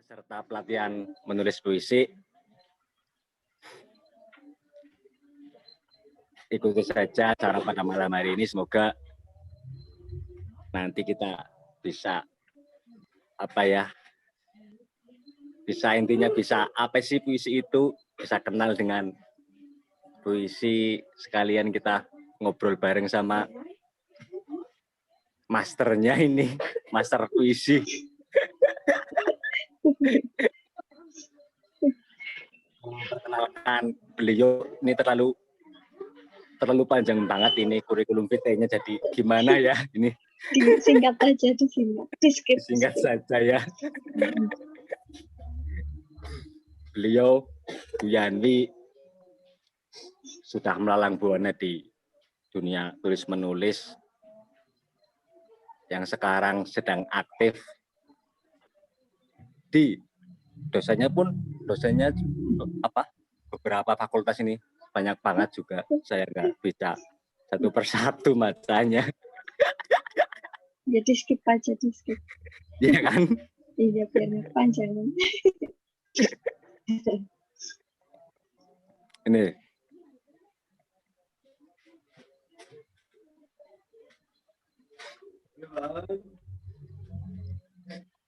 Peserta pelatihan menulis puisi, ikuti saja acara pada malam hari ini. Semoga nanti kita bisa intinya bisa apa sih puisi itu, bisa kenal dengan puisi, sekalian kita ngobrol bareng sama masternya ini, master puisi. Perkenalkan, beliau ini terlalu panjang banget ini kurikulum vitae-nya, jadi gimana ya ini? Singkat aja, disingkat saja ya. Beliau Bu Yanwi sudah melalang buana di dunia tulis menulis, yang sekarang sedang aktif di dosennya beberapa fakultas ini, banyak banget juga, saya nggak bisa satu persatu macanya. Ya skip aja, skip. Iya kan? Iya, biar panjang. Ini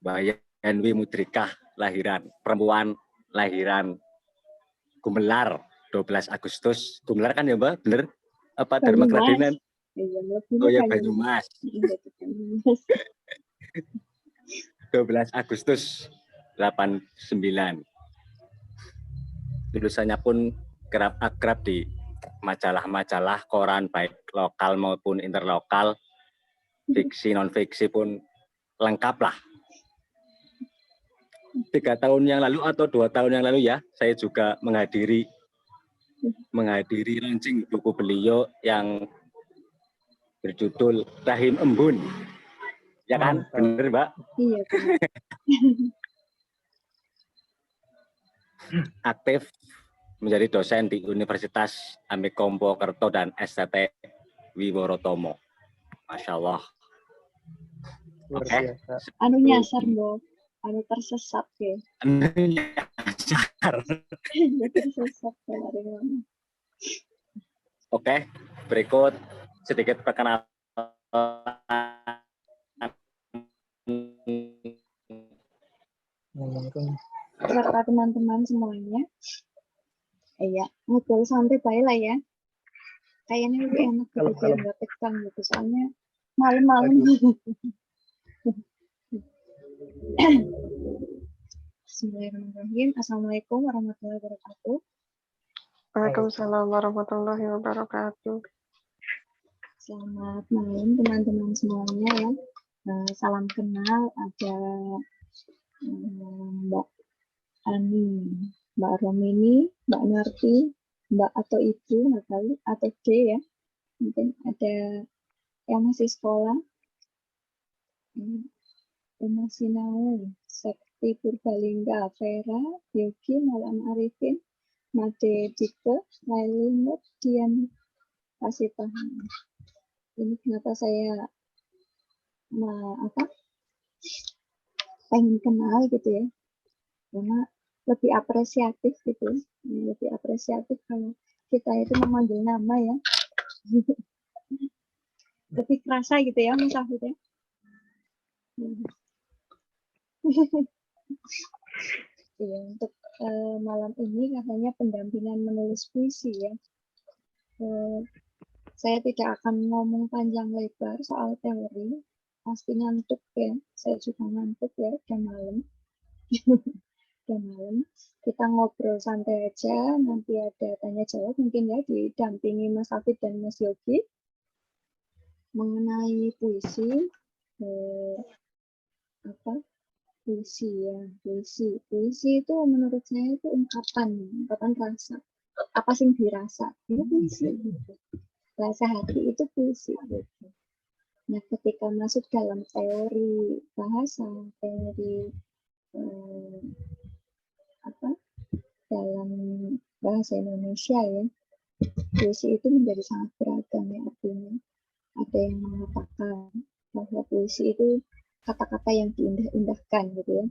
Mbak Yanwi Mudrikah, perempuan lahiran Gumelar 12 Agustus. Gumelar kan ya Mbak? Bener? Apa Dharma Kradenan? Oh ya, Banyumas. 12 Agustus 89. Tulisannya pun kerap akrab di majalah-majalah koran, baik lokal maupun interlokal. Fiksi, non-fiksi pun lengkap lah. 3 tahun yang lalu atau 2 tahun yang lalu ya, saya juga menghadiri launching buku beliau yang berjudul Rahim Embun. Ya kan? Bener, Mbak? Iya. Aktif menjadi dosen di Universitas Amikompokerto dan STT Wiworotomo. Masya Allah. Oke. Anu nyasar, Mbak. Anu tersesat ya. Nyasar. Tersesat dari mana? Oke, berikut sedikit perkenalan beserta teman-teman semuanya. Iya, ngobrol santai baik lah ya. Kayaknya lebih enak gitu, biar nggak tegang gitu. Soalnya malam-malam. Bismillahirrahmanirrahim. Assalamualaikum warahmatullahi wabarakatuh. Waalaikumsalam warahmatullahi wabarakatuh. Selamat malam teman-teman semuanya ya. Salam kenal, ada Mbak Ani, Mbak Romini, Mbak Narti, Mbak atau Ibu, nggak tahu, atau D ya. Mungkin ada yang masih sekolah. Uma Sinau, Sekti Purbalingga, Vera, Yogi, Malam Arifin, Made Dike, Laili Nur, Dian kasih paham. Ini kenapa saya pengen kenal gitu ya, karena lebih apresiatif gitu, lebih apresiatif kalau kita itu memanggil nama ya, lebih kerasa gitu ya Mas Afid ya. Ya, untuk malam ini katanya pendampingan menulis puisi ya. Saya tidak akan ngomong panjang lebar soal teori, pasti ngantuk ya. Saya juga ngantuk ya, udah malam. Udah malam. Kita ngobrol santai aja, nanti ada tanya jawab mungkin ya, didampingi Mas Afid dan Mas Yogi mengenai puisi. Puisi itu menurut saya itu ungkapan rasa. Apa sih dirasa? Itu puisi gitu. Rasa hati itu puisi gitu. Nah, ketika masuk dalam teori bahasa, teori dalam bahasa Indonesia ya, puisi itu menjadi sangat beragam ya artinya. Ada yang mengatakan bahwa puisi itu kata-kata yang diindah-indahkan gitu ya.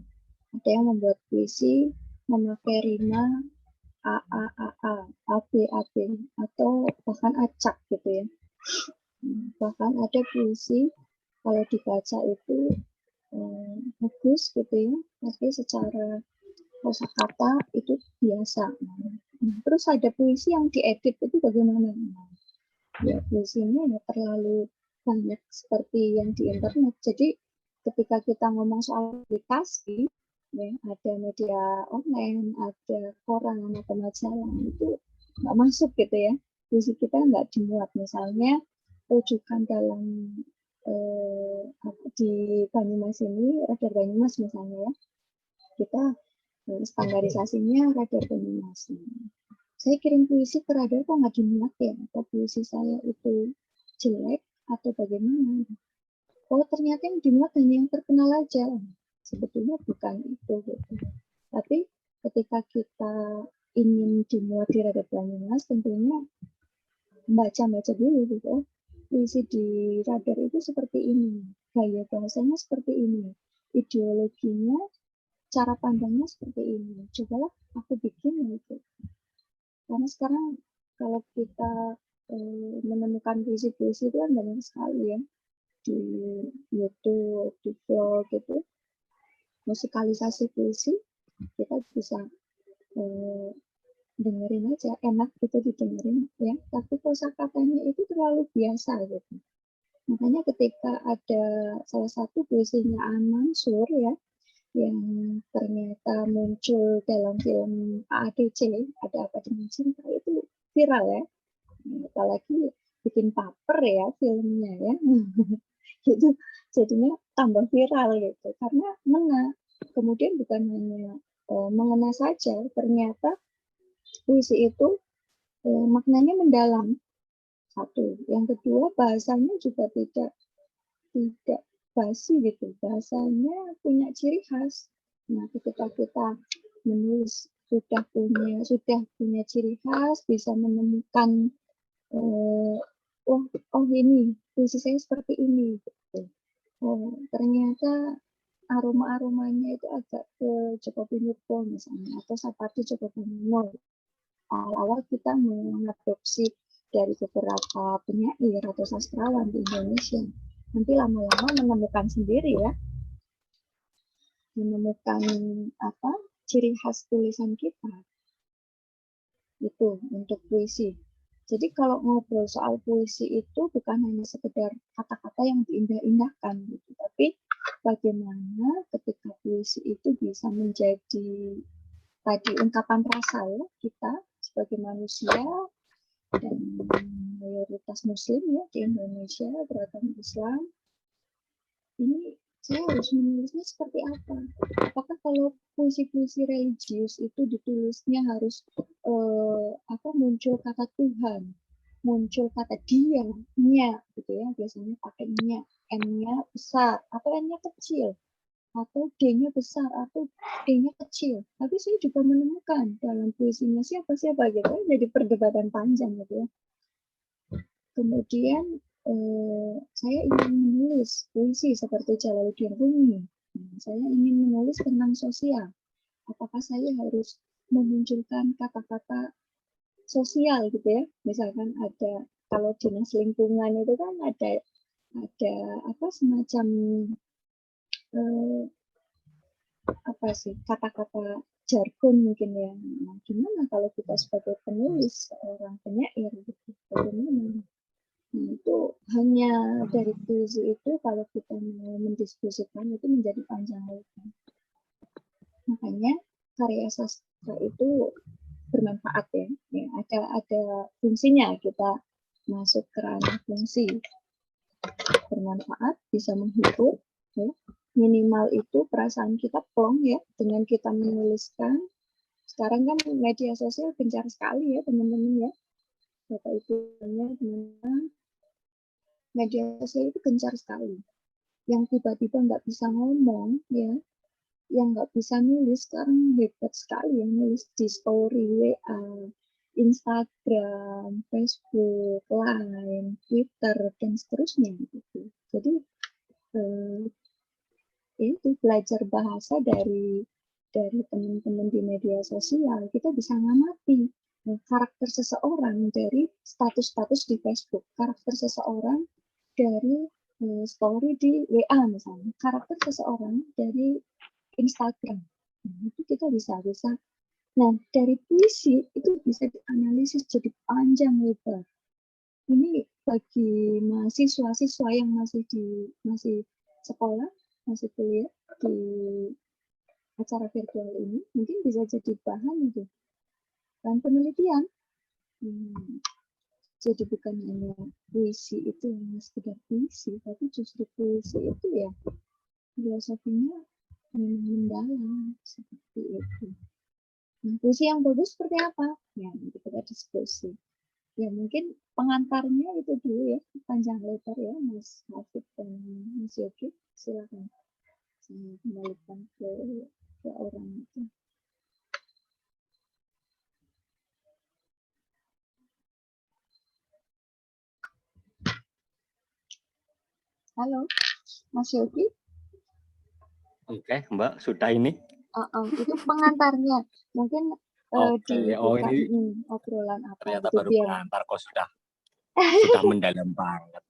Ada yang membuat puisi memakai rima A, A, A, A, A, B, A, B, atau bahkan acak gitu ya. Bahkan ada puisi kalau dibaca itu bagus gitu ya, tapi secara kosakata itu biasa. Terus ada puisi yang diedit itu bagaimana? Ya puisinya ya terlalu banyak seperti yang di internet. Jadi ketika kita ngomong soal aplikasi, ya, ada media online, ada koran atau majalah itu nggak masuk gitu ya. Puisi kita nggak dimuat. Misalnya rujukan dalam di Banyumas ini, Radar Banyumas misalnya ya, kita standarisasinya Radar Banyumas. Saya kirim puisi ke Radar kok nggak dimuat ya? Atau puisi saya itu jelek atau bagaimana? Oh ternyata yang dimuat hanya yang terkenal aja. Sebetulnya bukan itu. Gitu. Tapi ketika kita ingin dimuat di Radar Banyumas, tentunya baca-baca dulu gitu. Puisi di Radar itu seperti ini, gaya bahasanya seperti ini, ideologinya, cara pandangnya seperti ini. Cobalah aku bikin gitu. Karena sekarang kalau kita menemukan puisi-puisi itu kan banyak sekali ya di YouTube, di blog gitu, musikalisasi puisi kita bisa dengerin aja, enak gitu didengerin ya. Tapi kosakatanya itu terlalu biasa gitu. Makanya ketika ada salah satu puisinya Aan Mansur ya, yang ternyata muncul dalam film AADC, Ada Apa Dengan Cinta, itu viral ya. Apalagi bikin baper ya filmnya ya. Itu jadinya tambah viral gitu. Karena mengena. Kemudian bukan hanya mengena saja, ternyata puisi itu maknanya mendalam. Satu. Yang kedua, bahasanya juga tidak basi gitu. Bahasanya punya ciri khas. Nah, ketika kita menulis sudah punya ciri khas, bisa menemukan oh ini puisi saya seperti ini. Gitu. Ternyata aromanya itu agak ke Joko Pinurbo misalnya, atau Sapardi Djoko Damono. Awal-awal kita mengadopsi dari beberapa penyair atau sastrawan di Indonesia. Nanti lama-lama menemukan sendiri ya, menemukan apa ciri khas tulisan kita. Itu untuk puisi. Jadi kalau ngobrol soal puisi itu bukan hanya sekedar kata-kata yang diindah-indahkan gitu, tapi bagaimana ketika puisi itu bisa menjadi tadi ungkapan rasa ya kita sebagai manusia dan mayoritas muslim ya di Indonesia beragama Islam. Ini saya harus menulisnya seperti apa? Apakah kalau puisi-puisi religius itu ditulisnya harus muncul kata Tuhan, muncul kata dia, nya gitu ya, biasanya pakai nya, m-nya besar atau n-nya kecil, atau d-nya besar atau d-nya kecil. Tapi saya juga menemukan dalam puisinya siapa-siapa gitu, jadi perdebatan panjang gitu ya. Kemudian saya ingin menulis puisi seperti Jalaluddin Rumi. Saya ingin menulis tentang sosial. Apakah saya harus memunculkan kata-kata sosial gitu ya? Misalkan ada kalau dinas lingkungan itu kan ada apa semacam apa sih kata-kata jargon mungkin ya. Nah, gimana kalau kita sebagai penulis seorang penyair gitu? Bagaimana? Nah, itu hanya dari puisi itu kalau kita mau mendiskusikan itu menjadi panjang lebar. Makanya karya sastra itu bermanfaat ya. Ada fungsinya kita masuk ke ranah fungsi. Bermanfaat, bisa menghibur, ya. Minimal itu perasaan kita plong ya dengan kita menuliskan. Sekarang kan media sosial gencar sekali ya teman-teman ya. Bapak Ibu teman-teman, media sosial itu gencar sekali. Yang tiba-tiba nggak bisa ngomong ya, yang nggak bisa nulis sekarang hebat sekali ya, nulis di story WA, Instagram, Facebook, Line, Twitter dan seterusnya gitu. Jadi itu belajar bahasa dari dari teman-teman di media sosial, kita bisa ngamati karakter seseorang dari status-status di Facebook, karakter seseorang dari story di WA misalnya, karakter seseorang dari Instagram. Nah, itu kita bisa. Nah, dari puisi itu bisa dianalisis jadi panjang lebar. Ini bagi mahasiswa-siswa yang masih sekolah, masih kuliah di acara virtual ini, mungkin bisa jadi bahan itu, bahan penelitian. Jadi bukan hanya puisi itu yang sekedar puisi, tapi justru puisi itu ya filosofinya memang mendalam seperti itu. Nah, puisi yang bagus seperti apa? Ya, nanti kita diskusi. Ya, mungkin pengantarnya itu dulu ya, panjang lebar ya, Mas Hafid dan Mas Yogi. Silakan. Saya kembalikan ke orang itu. Halo, Mas Yogi. Oke, Mbak, sudah ini. Itu pengantarnya. Mungkin Oke, ini obrolan apa ternyata itu baru biar pengantar kok sudah mendalam banget.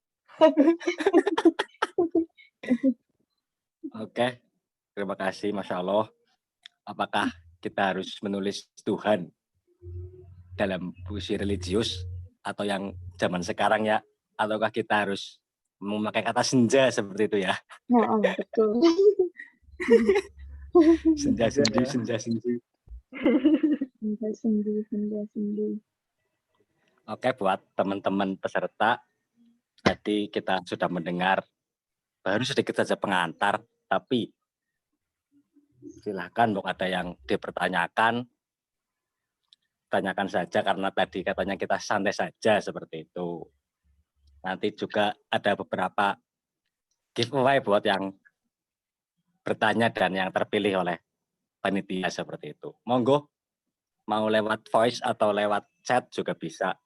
Oke, terima kasih, Masya Allah. Apakah kita harus menulis Tuhan dalam puisi religius atau yang zaman sekarang ya, ataukah kita harus memakai kata senja seperti itu ya? Betul. Senja-sendi. Senja-sendi. Oke, buat teman-teman peserta, tadi kita sudah mendengar baru sedikit saja pengantar, tapi silahkan untuk ada yang dipertanyakan, tanyakan saja karena tadi katanya kita santai saja seperti itu. Nanti juga ada beberapa giveaway buat yang bertanya dan yang terpilih oleh panitia seperti itu. Monggo, mau lewat voice atau lewat chat juga bisa.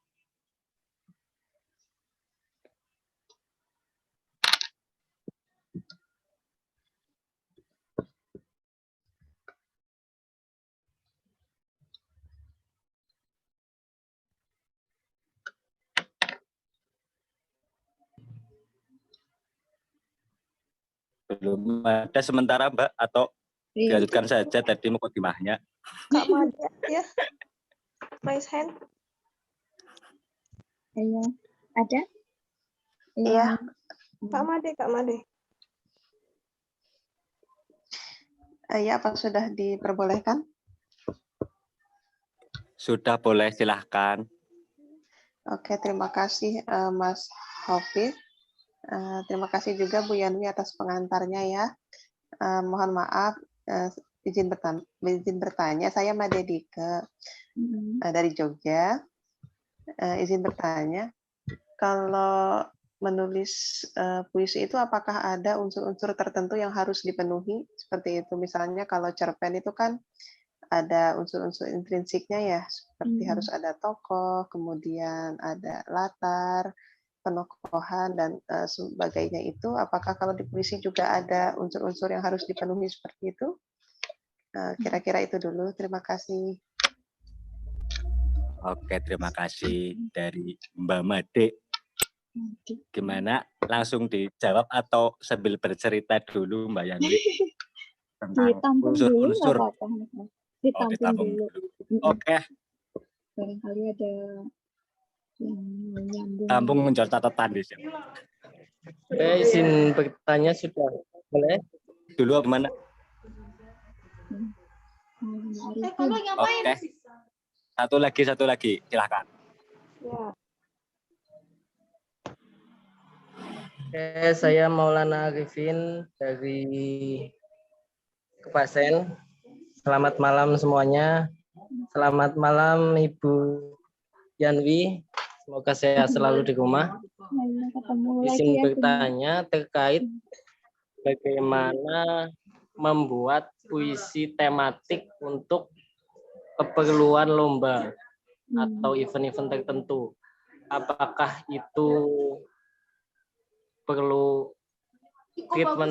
Belum ada sementara, Mbak, atau dilanjutkan saja tadi mukadimahnya. Kak Made ya. Raise hand. Iya, ada? Iya. Kak Made. Iya, apa sudah diperbolehkan? Sudah, boleh, silahkan. Oke, terima kasih Mas Hafid. Terima kasih juga Bu Yanwi atas pengantarnya ya. Mohon maaf, izin bertanya. Saya Made Dike dari Jogja. Izin bertanya, kalau menulis puisi itu apakah ada unsur-unsur tertentu yang harus dipenuhi? Seperti itu, misalnya kalau cerpen itu kan ada unsur-unsur intrinsiknya ya, seperti harus ada tokoh, kemudian ada latar, penokohan, dan sebagainya itu. Apakah kalau di puisi juga ada unsur-unsur yang harus dipenuhi seperti itu? Kira-kira itu dulu. Terima kasih. Oke, terima kasih dari Mbak Made. Gimana? Langsung dijawab atau sambil bercerita dulu Mbak Yanwi? Ditampung dulu nggak apa-apa. Ditampung dulu. Oke. Barangkali ada yang menyambung. Tampung menjadi catatan di sini. Oke, izin bertanya sudah boleh? Dulu apa mana? Oke. Satu lagi, silahkan. Ya. Oke, saya Maulana Arifin dari Kepasen. Selamat malam semuanya. Selamat malam Ibu Yanwi. Semoga sehat selalu di rumah. Izin bertanya terkait bagaimana membuat puisi tematik untuk keperluan lomba atau event-event tertentu. Apakah itu perlu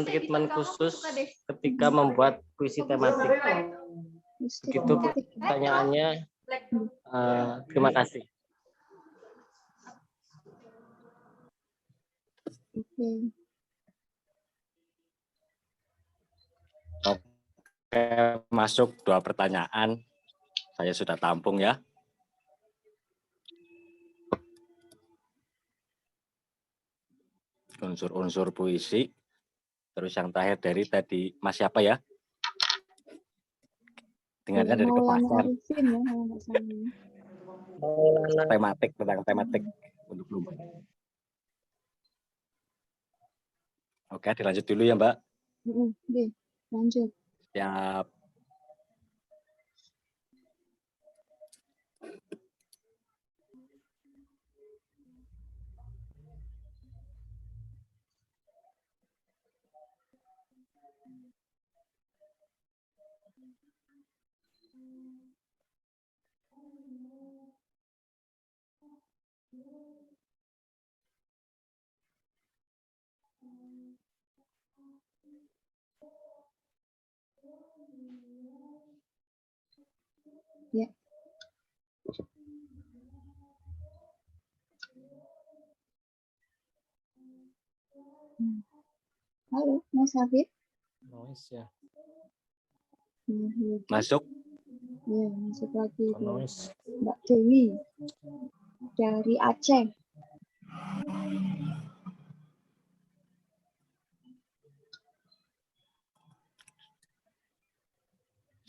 treatment khusus ketika membuat puisi tematik? Begitu pertanyaannya. Terima kasih. Oke. Oke, masuk 2 pertanyaan. Saya sudah tampung ya. Unsur-unsur puisi. Terus yang terakhir dari tadi Mas siapa ya? Dengarnya dari Maulana Kepastian. Arifin ya, kalau nggak salah. Tematik, tentang tematik untuk lomba. Oke, dilanjut dulu ya Mbak. Oke, lanjut. Siap. Ya. Halo, Mas Hafid. Noise ya. Masuk. Ya, masuk lagi ke Noise. Mbak Dewi dari Aceh.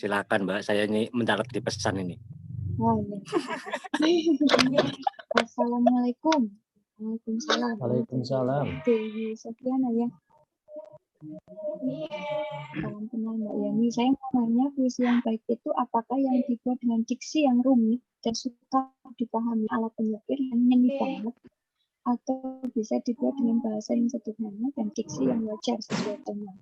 Silakan Mbak, saya ini mencatat di pesan ini. Oh, ya. Assalamualaikum. Waalaikumsalam. Waalaikumsalam. Dewi Sofiana ya. Salam kenal Mbak Yani. Saya mau nanya, puisi yang baik itu apakah yang dibuat dengan diksi yang rumit dan suka dipahami ala penyakir yang nyanyi banget, atau bisa dibuat dengan bahasa yang sederhana dan diksi yang wajar sesuai tema.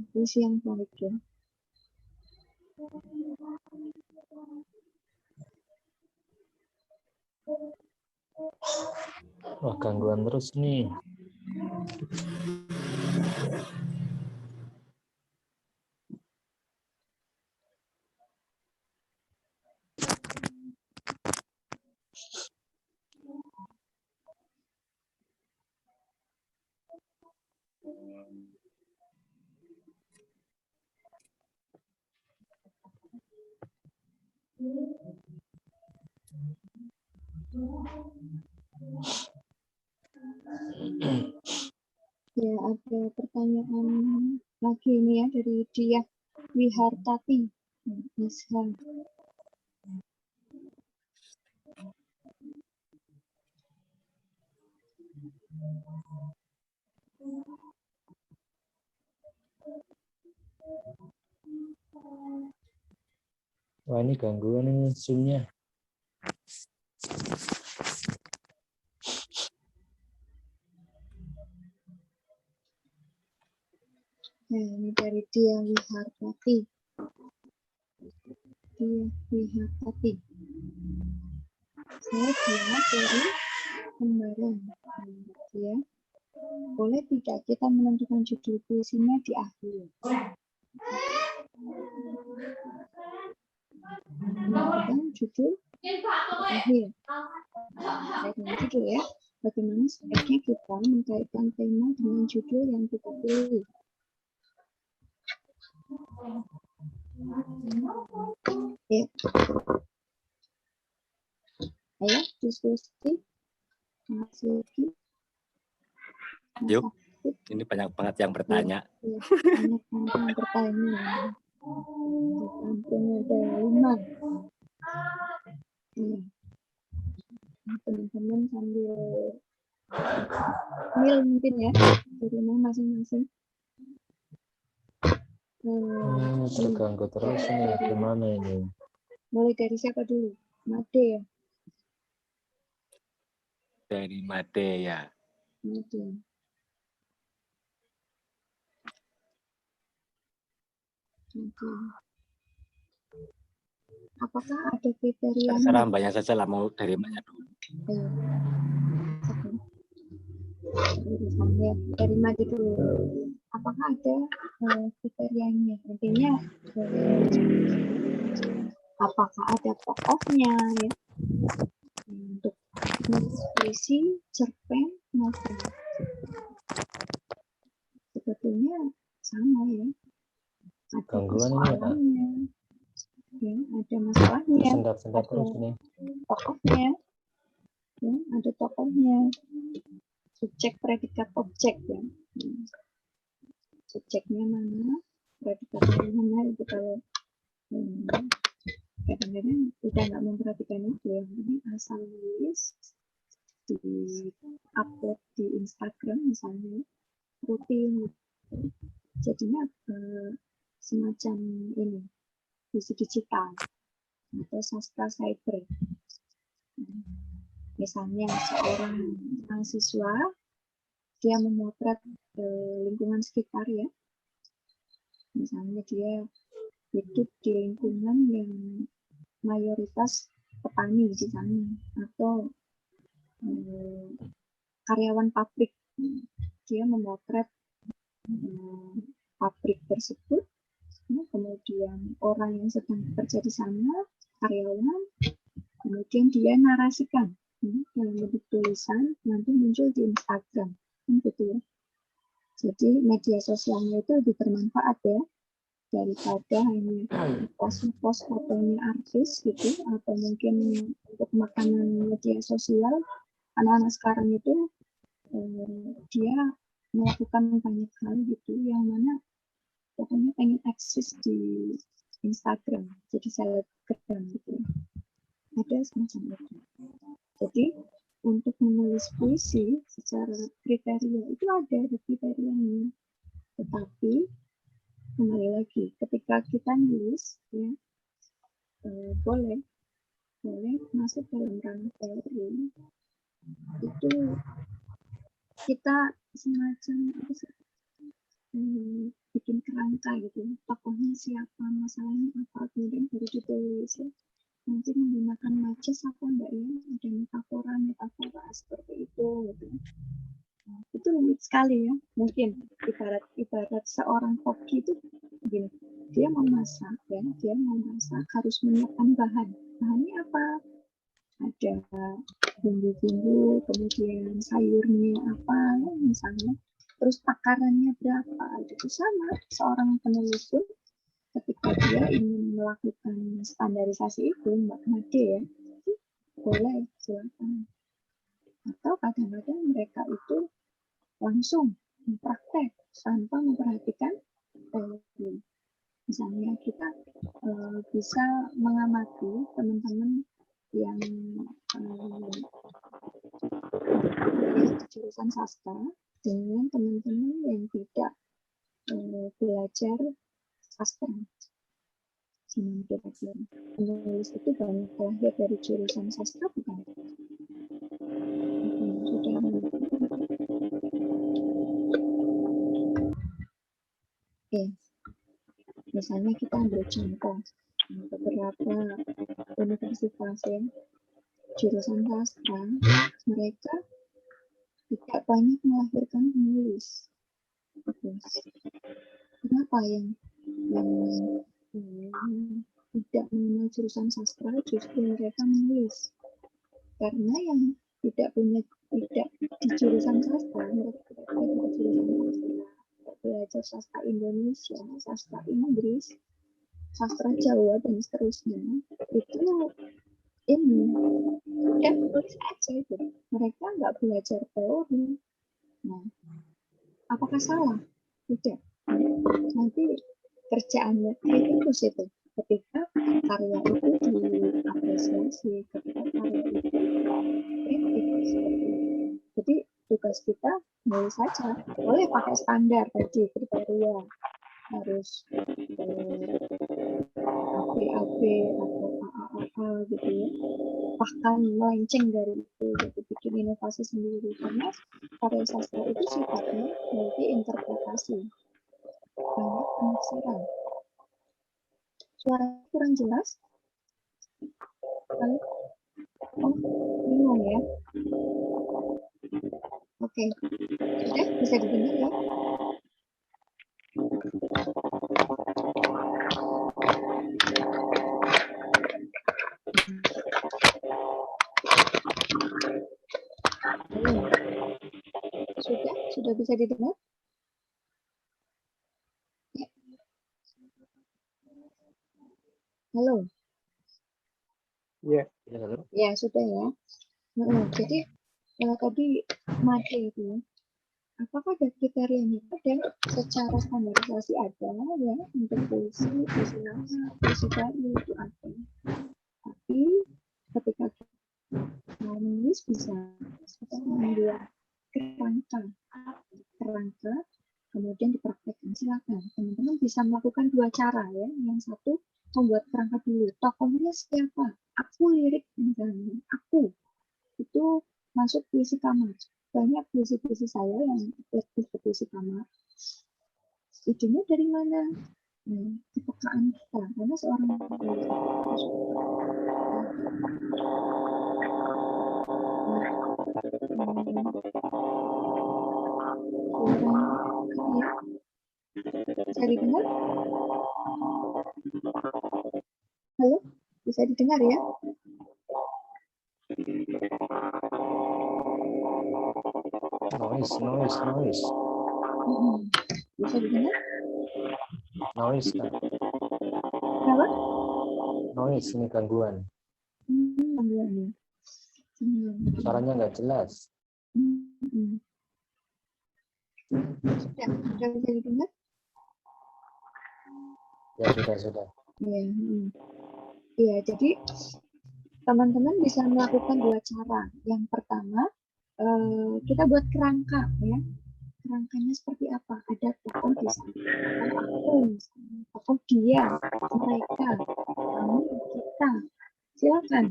Puisi yang baik ya. Wah, gangguan terus nih. Ya, ada pertanyaan lagi ini ya dari Diah Wihartati. Mas Han. Wah, ini gangguan ini Zoom-nya. Nah, ini dari Diah Wihartati. Diah Wihartati. Saya Diah dari Kembaran. Ya. Boleh tidak kita menentukan judul puisinya di akhir? Menentukan judul di akhir. Saya dengan judul ya. Bagaimana sebaiknya kita mengkaitkan tema dengan judul yang kita pilih? Ya. Ayo diskusi. Masih lagi. Yuk, ini banyak banget yang bertanya. Ya, banyak yang bertanya. Ampun, ada 5. Ya. Teman-teman sambil mil mungkin ya di rumah masing-masing. Terganggu terus nih, gimana ini? Mulai dari siapa dulu? Made ya? Dari Made ya. Made. Oke. Apakah ada kriteria? Terserah mbaknya saja lah, mau dari mbaknya dulu. Ayo. Dari Made dulu. apakah ada kriterianya? Intinya apakah ada tokohnya ya untuk puisi, cerpen, novel. Sebetulnya sama ya. Ada Gangguan ini ya, Kak. persoalannya, ya, ada masalahnya, Sendat-sendat terus ini. tokohnya, ya, ada tokohnya, subjek, predikat, objek ya. Subjeknya mana, predikatnya mana itu kalau kadang-kadang udah nggak memperhatikan itu ya, jadi asal nulis di upload di Instagram misalnya rutin, jadinya semacam ini puisi digital atau sastra cyber. Misalnya seorang mahasiswa dia memotret lingkungan sekitar ya, misalnya dia hidup di lingkungan yang mayoritas petani di sana atau karyawan pabrik, dia memotret pabrik tersebut, kemudian orang yang sedang bekerja di sana, karyawan, kemudian dia narasikan dalam bentuk tulisan, nanti muncul di Instagram, gitu ya. Jadi media sosialnya itu lebih bermanfaat ya, daripada hanya post fotonya artis gitu, atau mungkin untuk makanan media sosial. Anak-anak sekarang itu dia melakukan banyak hal gitu, yang mana pokoknya pengen eksis di Instagram, jadi selebgram gitu. Ada semacam itu. Jadi untuk menulis puisi secara kriteria itu ada kriterianya. Tetapi kembali lagi, ketika kita nulis ya boleh masuk dalam ranah teori, itu kita semacam apa sih, bikin kerangka gitu, tokohnya siapa, masalahnya apa, kemudian baru ditulis ya. Nanti menggunakan majas apa enggak ya, ada metafora seperti itu gitu. Nah, itu rumit sekali ya. Mungkin ibarat seorang koki itu begini, dia mau masak harus menyiapkan bahannya apa, ada bumbu-bumbu, kemudian sayurnya apa ya, misalnya, terus takarannya berapa. Itu sama seorang penulis pun ketika dia ingin melakukan standarisasi itu, Mbak Made ya, boleh silakan. Atau kadang-kadang mereka itu langsung praktek tanpa memperhatikan teori. Misalnya kita bisa mengamati teman-teman yang jurusan sastra dengan teman-teman yang tidak belajar sastra. Gimana kira-kira? Penulis itu banyak lahir dari jurusan sastra bukan? Sudah misalnya kita ambil contoh beberapa universitas ya, jurusan sastra, mereka tidak banyak melahirkan penulis. Kenapa yang tidak mengenal jurusan sastra justru mereka menulis? Karena yang tidak di jurusan sastra, mereka tidak jurusan sastra, belajar sastra Indonesia, sastra Inggris, sastra Jawa dan seterusnya, itu ini udah tulis aja itu, mereka nggak belajar teori. Nah, apakah salah? Tidak. Nanti kerjaannya kritikus itu, ketika karya itu diapresiasi, ketika karya itu kritik. Jadi tugas kita nulis saja, boleh pakai standar tadi kriteria, harus AB atau AAA gitu ya, bahkan melenceng dari itu, jadi bikin inovasi sendiri, karena karya sastra itu sifatnya multi interpretasi, banyak penafsiran. Suara kurang jelas? Oh, bingung ya. Oke, sudah bisa didengar ya? Sudah bisa didengar? Ya. Halo. Ya. Ya sudah ya. Jadi tadi made itu ya. Apakah ada kriterianya? Ada, secara standarisasi ada ya, untuk puisi lama, puisi baru itu ada. Tapi ketika mau menulis bisa kita membuat kerangka, kemudian dipraktekkan. Silakan teman-teman bisa melakukan dua cara ya. Yang satu membuat kerangka dulu. Tokohnya siapa? Aku lirik misalnya. Aku itu masuk puisi kamar. Banyak puisi-puisi saya yang lebih ke puisi kamar. Idenya dari mana? Kepekaan kita. Karena seorang penulis bisa didengar? Halo? Bisa didengar ya? Noise. Bisa didengar? Noise, Kak. Kenapa? Noise, ini gangguan. Gangguan ya. Suaranya nggak jelas. Sudah bisa didengar? Ya, sudah. Ya, jadi teman-teman bisa melakukan dua cara. Yang pertama, kita buat kerangka ya. Kerangkanya seperti apa? Ada tokoh di sana, tokoh aku, tokoh dia, mereka, kamu, kita. Silakan.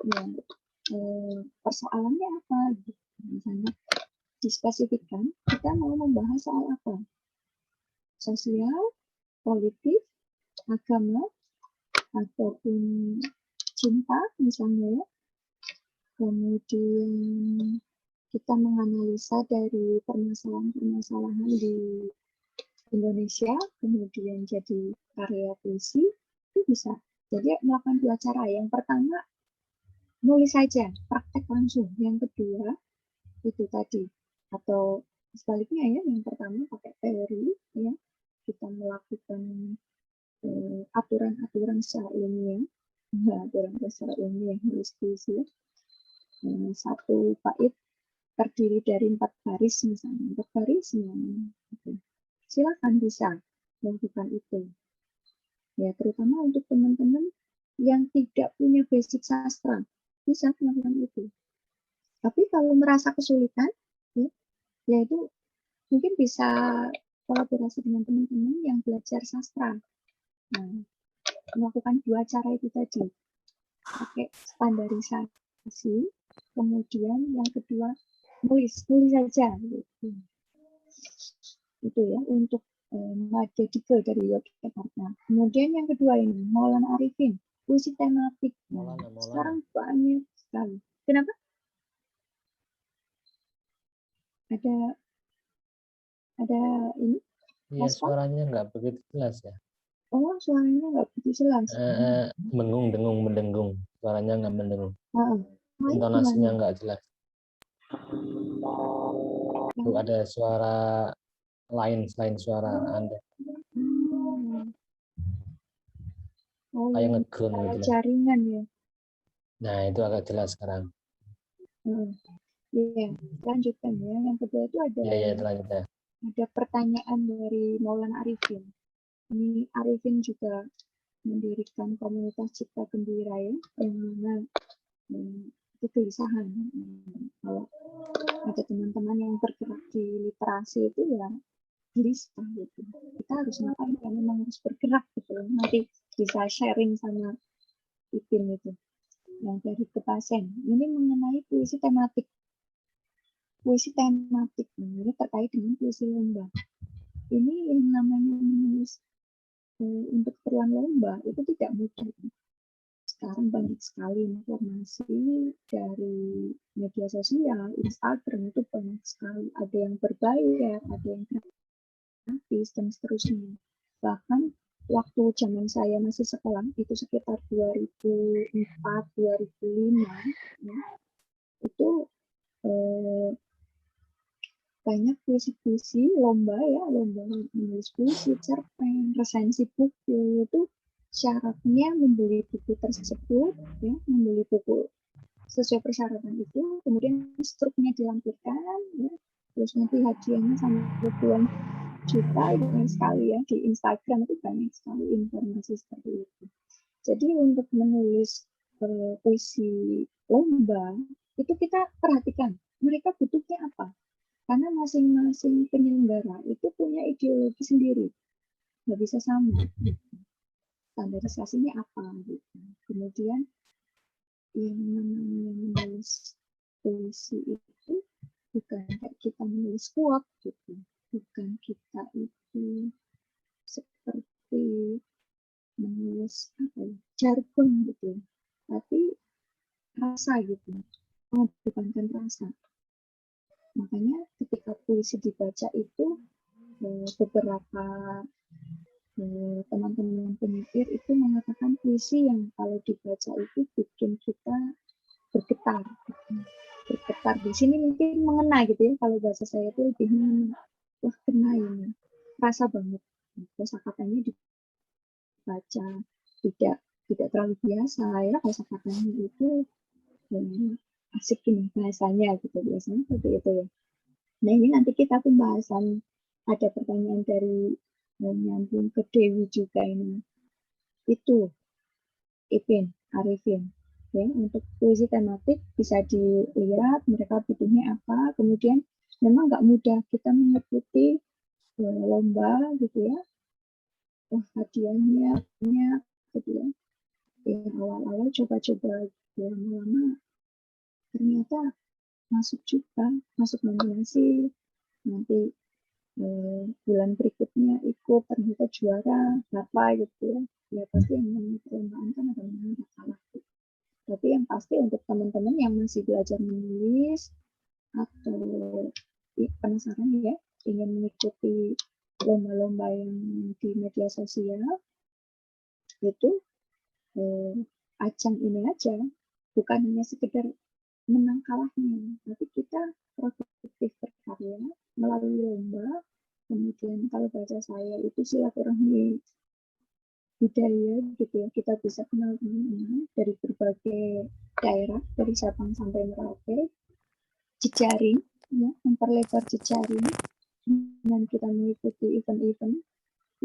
Ya, persoalannya apa? Misalnya dispesifikkan, kita mau membahas soal apa? Sosial, politik, agama, ataupun cinta misalnya ya. Kemudian kita menganalisa dari permasalahan-permasalahan di Indonesia, kemudian jadi karya puisi, itu bisa. Jadi melakukan dua cara. Yang pertama, nulis saja, praktek langsung. Yang kedua, itu tadi. Atau sebaliknya ya, yang pertama pakai teori, ya kita melakukan aturan-aturan secara ilmiah, aturan secara ilmiah nulis puisi. Satu bait terdiri dari 4 baris misalnya, 4 baris gitu. Silakan bisa melakukan itu. Ya, terutama untuk teman-teman yang tidak punya basic sastra, bisa melakukan itu. Tapi kalau merasa kesulitan, ya itu mungkin bisa kolaborasi dengan teman-teman yang belajar sastra. Nah, melakukan dua cara itu tadi. Pakai standarisasi, kemudian yang kedua nulis saja gitu. Itu ya untuk Made Dike dari Yogyakarta. Kemudian yang kedua ini Maulana Arifin, puisi tematik. Sekarang banyak sekali. Kenapa? Ada ini? Iya, suaranya nggak begitu jelas ya. Oh, suaranya nggak begitu jelas. Mendengung. Suaranya nggak mendengung. Intonasinya nggak jelas. Tuh ada suara lain selain suara Anda. Kayak ngegun gitu. Jaringan ya. Nah, itu agak jelas sekarang. Iya, lanjutkan ya. Yang kedua itu ada ada pertanyaan dari Maulana Arifin. Ini Arifin juga mendirikan komunitas Cipta Gembira ya, yang mana kegelisahan. Kalau ada teman-teman yang bergerak di literasi itu ya gelisah gitu. Kita harus ngapain? Ya memang harus bergerak gitu. Nanti bisa sharing sama Ipin itu yang dari Kepasen. Ini mengenai puisi tematik. Puisi tematik ini terkait dengan puisi lomba. Ini yang namanya menulis untuk keperluan lomba itu tidak mudah. sekarang banyak sekali informasi dari media sosial, Instagram itu banyak sekali. Ada yang berbayar, ada yang gratis, dan seterusnya. Bahkan waktu zaman saya masih sekolah, itu sekitar 2004-2005, ya, itu banyak puisi-puisi, lomba menulis puisi, cerpen, resensi buku. Itu syaratnya membeli buku tersebut, ya, membeli buku sesuai persyaratan itu, kemudian struknya dilampirkan, ya, terus nanti hadiahnya sampai puluhan juta, banyak sekali ya, di Instagram itu banyak sekali informasi seperti itu. Jadi untuk menulis puisi lomba, itu kita perhatikan mereka butuhnya apa, karena masing-masing penyelenggara itu punya ideologi sendiri, nggak bisa sama. Standarisasinya apa gitu. Kemudian yang namanya menulis puisi itu bukan kayak kita menulis quote gitu, bukan kita itu seperti menulis apa ya, jargon gitu, tapi rasa gitu, mengedepankan rasa. Makanya ketika puisi dibaca itu beberapa teman-teman pemikir itu mengatakan puisi yang kalau dibaca itu bikin kita bergetar. Bergetar di sini mungkin mengena gitu ya, kalau bahasa saya itu lebih mengena. Wah, kena ini, rasa banget. Kosakatanya dibaca tidak terlalu biasa ya, kosakatanya itu asik ini bahasanya gitu, biasanya seperti itu ya. Nah ini nanti kita pembahasan, ada pertanyaan dari nyambung ke Dewi juga ini. Itu Ipin, Arifin. Ya, untuk puisi tematik bisa dilihat mereka butuhnya apa. Kemudian memang nggak mudah kita mengikuti lomba gitu ya. Wah, hadiahnya banyak gitu ya. Awal-awal coba-coba, lama-lama ternyata masuk juga, masuk nominasi. Nanti bulan berikutnya ikut, ternyata juara berapa gitu ya. Ya pasti yang namanya perlombaan kan ada menang ada kalah gitu. Tapi yang pasti untuk teman-teman yang masih belajar menulis atau penasaran ya, ingin mengikuti lomba-lomba yang di media sosial, itu ajang ini aja, bukan hanya sekedar menang kalahnya, tapi kita produktif berkarya melalui lomba. Kemudian kalau bahasa saya itu silaturahmi budaya gitu ya, kita bisa kenal teman-teman dari berbagai daerah, dari Sabang sampai Merauke, jejaring ya, memperlebar jejaring dengan kita mengikuti event-event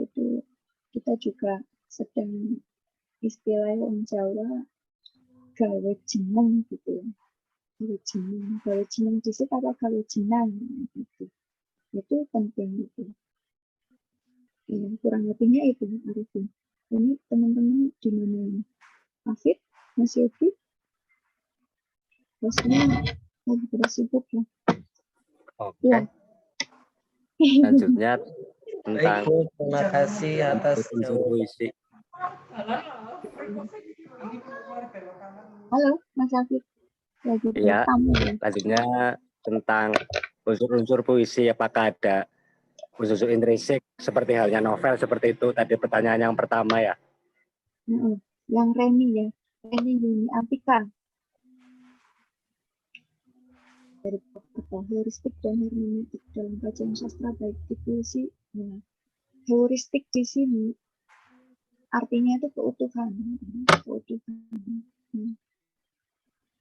itu. Kita juga sedang istilah orang Jawa gawe jeneng gitu ya, gawe jeneng di situ apa gawe jenang gitu. Itu penting gitu. Ya, kurang lebihnya itu Arifin. Ini teman-teman di mana ini? Afid, Mas Yogi, bosnya lagi pada sibuk ya. Oke. Ya. Selanjutnya tentang Baik, Bu. Terima kasih atas unsur puisi. Halo, Mas Afid. Lagi Iya, tamu ya. selanjutnya tentang unsur-unsur puisi, apakah ada unsur intrinsik seperti halnya novel seperti itu tadi pertanyaan yang pertama ya. Yang Reni ya, Reni Yuni Antika dari heuristik dan hermeneutik dalam bacaan sastra baik di puisi. Nah, heuristik di sini artinya itu keutuhan.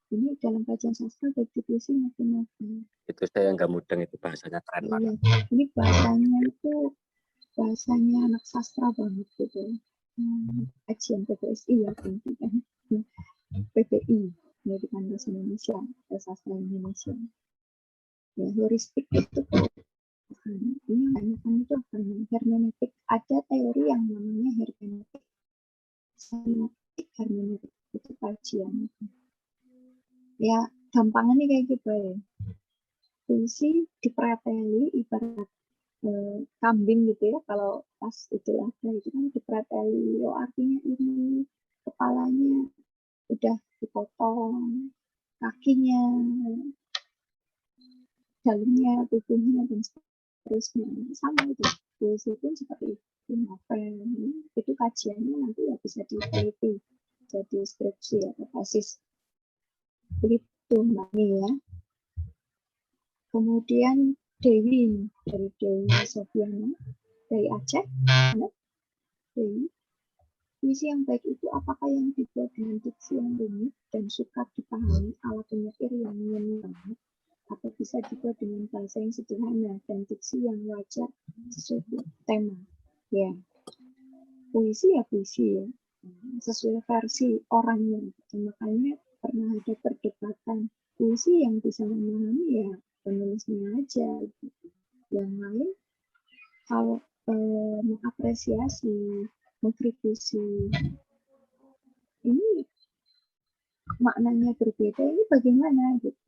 Ini dalam bacaan sastra baik di puisi maupun novel. Itu saya nggak mudeng, itu bahasanya keren banget. Iya, ini bahasanya itu bahasanya anak sastra banget gitu. Kajian PPSI ya tentu kan. PPI, Pendidikan Bahasa Indonesia, Sastra Indonesia. Ya, heuristik itu ini banyak itu akan hermeneutik. Ada teori yang namanya hermeneutik. Hermeneutik itu kajian. Ya, gampangnya kayak gitu ya. Puisi dipreteli ibarat kambing gitu ya, kalau pas itu ada itu kan dipreteli, oh artinya ini kepalanya udah dipotong kakinya, dalamnya, tubuhnya, dan seterusnya. Sama itu, puisi pun seperti itu, novel. Itu kajiannya nanti ya bisa diteliti jadi skripsi atau tesis. Begitu Mbak Nia ya. Kemudian Dewi, dari Dewi Sofiana, dari Aceh. Dewi, puisi yang baik itu apakah yang dibuat dengan diksi yang rumit dan suka dipahami ala penyakir yang menyenangkan, atau bisa dibuat dengan bahasa yang sederhana dan diksi yang wajar sesuai tema? Ya, puisi ya puisi ya, sesuai versi orangnya. Makanya pernah ada perdebatan, puisi yang bisa memahami ya penulisnya aja. Yang lain kalau mengapresiasi, mengkritisi, ini maknanya berbeda, ini bagaimana gitu.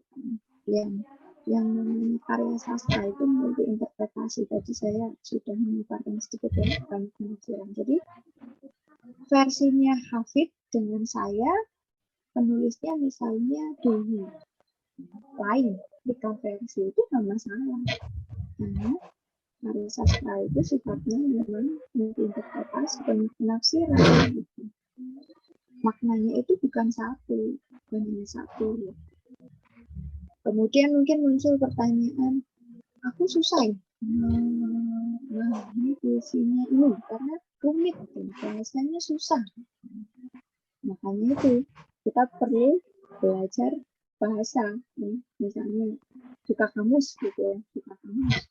Yang namanya karya sastra itu memiliki interpretasi. Tadi saya sudah menyebarkan sedikit ya, banyak penafsiran. Jadi versinya Hafid dengan saya, penulisnya misalnya Dewi, lain ketika versi itu nggak masalah, karena karya sastra itu sifatnya memang interpretasi dan penafsiran gitu. Maknanya itu bukan hanya satu. Kemudian mungkin muncul pertanyaan, aku susah ini puisinya ini karena rumit, bahasanya susah. Makanya itu kita perlu belajar bahasa, misalnya buka kamus gitu ya, buka kamus.